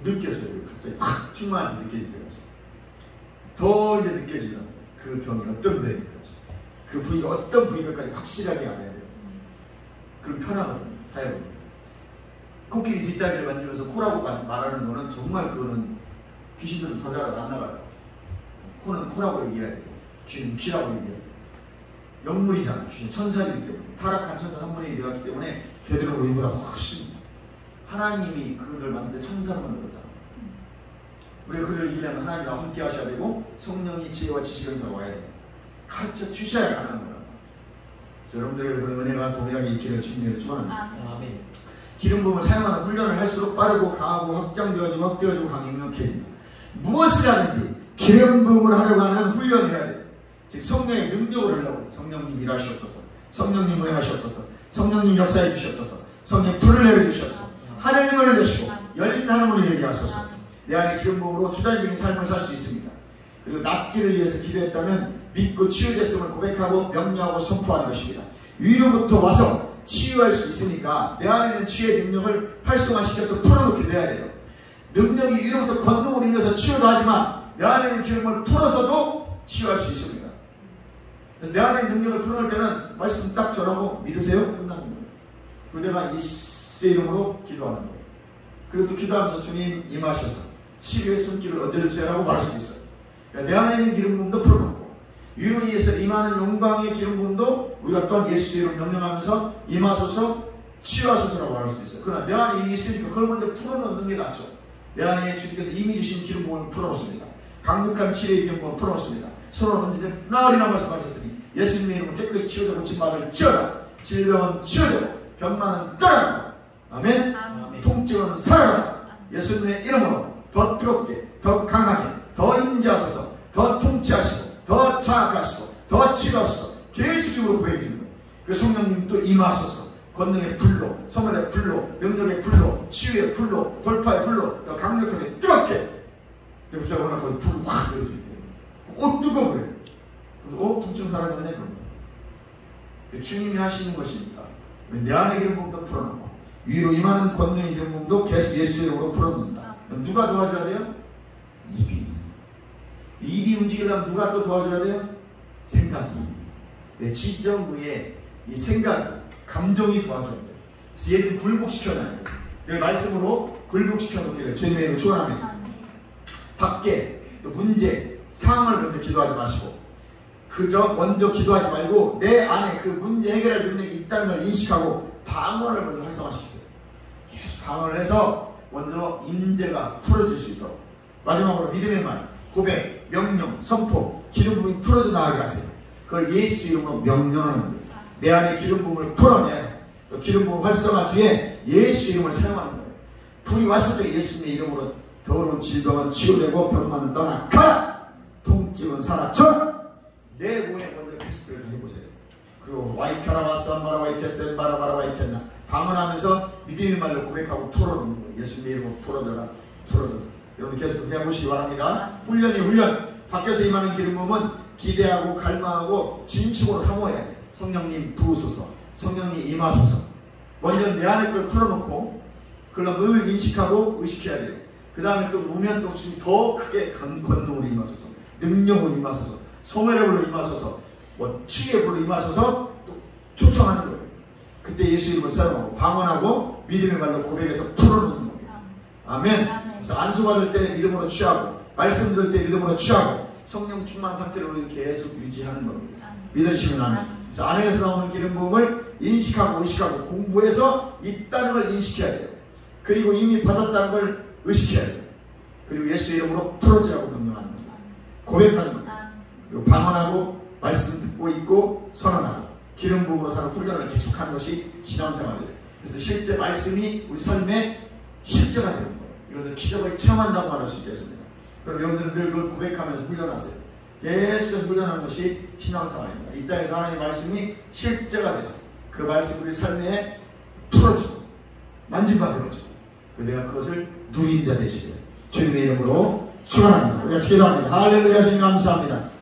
느껴져요. 갑자기 확 충만하게 느껴질 때가 있어요. 더 이제 느껴지는 그 병이 어떤 병인지, 그 부위가 어떤 부위까지 확실하게 알아야 돼요. 그럼 편하거든요. 사역은. 코끼리 뒷다리를 만지면서 코라고 말하는 거는 정말 그거는 귀신들은 더 잘 안 나가요. 코는 코라고 얘기해야 되고 귀는 귀라고 얘기해야 돼요. 영물이잖아. 귀신 천사이기 때문에. 타락한 천사 3분의 1이 되었기 때문에 걔들은 우리보다 훨씬 하나님이 그들을 만들 천사로 만들었잖아. 우리가 그를 이기려면 하나님과 함께 하셔야 되고 성령이 지혜와 지식을 와야 돼요. 가르쳐 주셔야 가능한 거예요. 여러분들에게 그런 은혜가 동일하게 있기를 주님을 축원합니다. 기름 부음을 사용하는 훈련을 할수록 빠르고 강하고 확장되어지고 확대어지고 강력해진다. 무엇을 하든지 기름 부음을 하려고 하는 훈련을 해야 돼요. 즉 성령의 능력을 하려고. 성령님 일하시옵소서. 성령님 운행하시옵소서. 성령님 역사해 주시옵소서. 성령 불을 내려주시옵소서. 하늘님을 내시고 열린 하늘문이 되게 하소서. 내 안에 기름 부음으로 주관적인 삶을 살 수 있습니다. 그리고 낫기를 위해서 기도했다면 믿고 치유됐음을 고백하고 명령하고 선포하는 것입니다. 위로부터 와서 치유할 수 있으니까 내 안에 있는 치유의 능력을 활성화시켜 또 풀어놓기도 해야 돼요. 능력이 위로부터 권능으로 인해서 치유도 하지만 내 안에 있는 기름을 풀어서도 치유할 수 있습니다. 그래서 내 안에 있는 능력을 풀어놓을 때는 말씀 딱 전하고 믿으세요? 끝나는 거예요. 그리고 내가 예수의 이름으로 기도하는 거예요. 그리고 또 기도하면서 주님 임하셔서 치유의 손길을 얹어주세요라고 말할 수도 있어요. 그러니까 내 안에 있는 기름 부음도 풀어놓고 위로 위에서 임하는 영광의 기름 부음도 우리가 또한 예수의 이름으로 명령하면서 임하소서 치유하소서라고 말할 수도 있어요. 그러나 내 안에 이미 있으니까 그걸 먼저 풀어놓는 게 낫죠. 내 안에 주님께서 이미 주신 기름 부음을 풀어놓습니다. 강력한 치료의 기름 부음을 풀어놓습니다. 서로 언제든 나으리라 말씀하셨으니 예수님의 이름으로 깨끗이 치유되고 고침받을 지어라. 질병은 치유되고 병만은 떠나라. 아멘. 통증은 사라져라. 예수님의 이름으로 더 뜨겁게, 더 강하게, 더 임재하소서, 더 통치하시고, 더 장악하시고, 더 치료하소서 계속적으로 고백해 주는 거예요. 그 성령님 또 임하소서. 권능의 불로, 성령의 불로, 능력의 불로, 치유의 불로, 돌파의 불로, 더 강력하게 뜨겁게. 근데 그자가 워낙 거기 불을 확 내려줄 때요. 뜨거워 그래. 그래서 통증 사라졌네 그럼. 주님이 하시는 것이니까 내 안에 기름 부음도 풀어놓고 위로 임하는 권능의 기름 부음도 계속 예수의 이름으로 풀어놓는다. 누가 도와줘야 돼요? 입이 움직이려면 누가 또 도와줘야 돼요? 생각이. 내 지정부의 이 생각, 감정이 도와줘야 돼요. 그래서 얘들 굴복시켜놔야 돼요. 내 말씀으로 굴복시켜놓기를 주님의 이름으로 축원합니다. 밖에 또 문제, 상황을 먼저 기도하지 마시고 그저 먼저 기도하지 말고 내 안에 그 문제 해결할 능력이 있다는 걸 인식하고 방언을 먼저 활성화시키세요. 계속 방언을 해서 먼저 임재가 풀어질 수 있도록 마지막으로 믿음의 말, 고백, 명령, 선포, 기름 부음이 풀어져 나가게 하세요. 그걸 예수 이름으로 명령하는 겁니다. 내 안에 기름 부음을 풀어내 또 기름 부음 활성화 뒤에 예수 이름을 사용하는 거예요. 불이 왔을 때 예수님의 이름으로 더러운 질병은 치유되고 병만은 떠나가라. 통증은 사라져. 내 몸에 먼저 테스트를 해보세요. 그리고 와이카라바스 마라 와이케센 바라바라 와이케나 방언하면서 믿음의 말로 고백하고 풀어놓는 거예요. 예수님의 이름으로 풀어져라. 여러분 계속 해보시기 바랍니다. 훈련이 훈련. 밖에서 임하는 기름 부음은 기대하고 갈망하고 진심으로 사모해야 돼요. 성령님 부으소서. 성령님 임하소서. 먼저 내 안에 걸 풀어놓고 그걸 늘 인식하고 의식해야 돼요. 그 다음에 또 우면 또 주님 더 크게 권능으로 임하소서. 능력으로 임하소서. 소멸의 불로 임하소서. 치유의 불로 임하소서. 또 초청하는 거예요. 그때 예수 이름을 사용하고 방언하고 믿음의 말로 고백해서 풀어놓는 겁니다. 아멘. 그래서 안수받을 때 믿음으로 취하고 말씀 들을 때 믿음으로 취하고 성령 충만 상태로 계속 유지하는 겁니다. 믿으시면 아멘. 그래서 안에서 나오는 기름 부음을 인식하고 의식하고 공부해서 있다는 걸 인식해야 돼요. 그리고 이미 받았다는 걸 의식해야 돼요. 그리고 예수 이름으로 풀어지라고 명령하는 겁니다. 고백하는 겁니다. 그리고 방언하고 말씀 듣고 있고 선언하고 기름 부음으로 사는 훈련을 계속하는 것이 신앙생활이에요. 그래서 실제 말씀이 우리 삶에 실제가 되는 거예요. 이것을 기적을 체험한다고 말할 수 있겠습니다. 그럼 여러분들은 늘 그걸 고백하면서 훈련하세요. 계속해서 훈련하는 것이 신앙생활입니다. 이 땅에서 하나님의 말씀이 실제가 돼서 그 말씀이 우리 삶에 풀어지고 만진받아가지고 내가 그것을 누린 자 되시길 주님의 이름으로 축원합니다. 우리가 기도합니다. 할렐루야. 주님 감사합니다.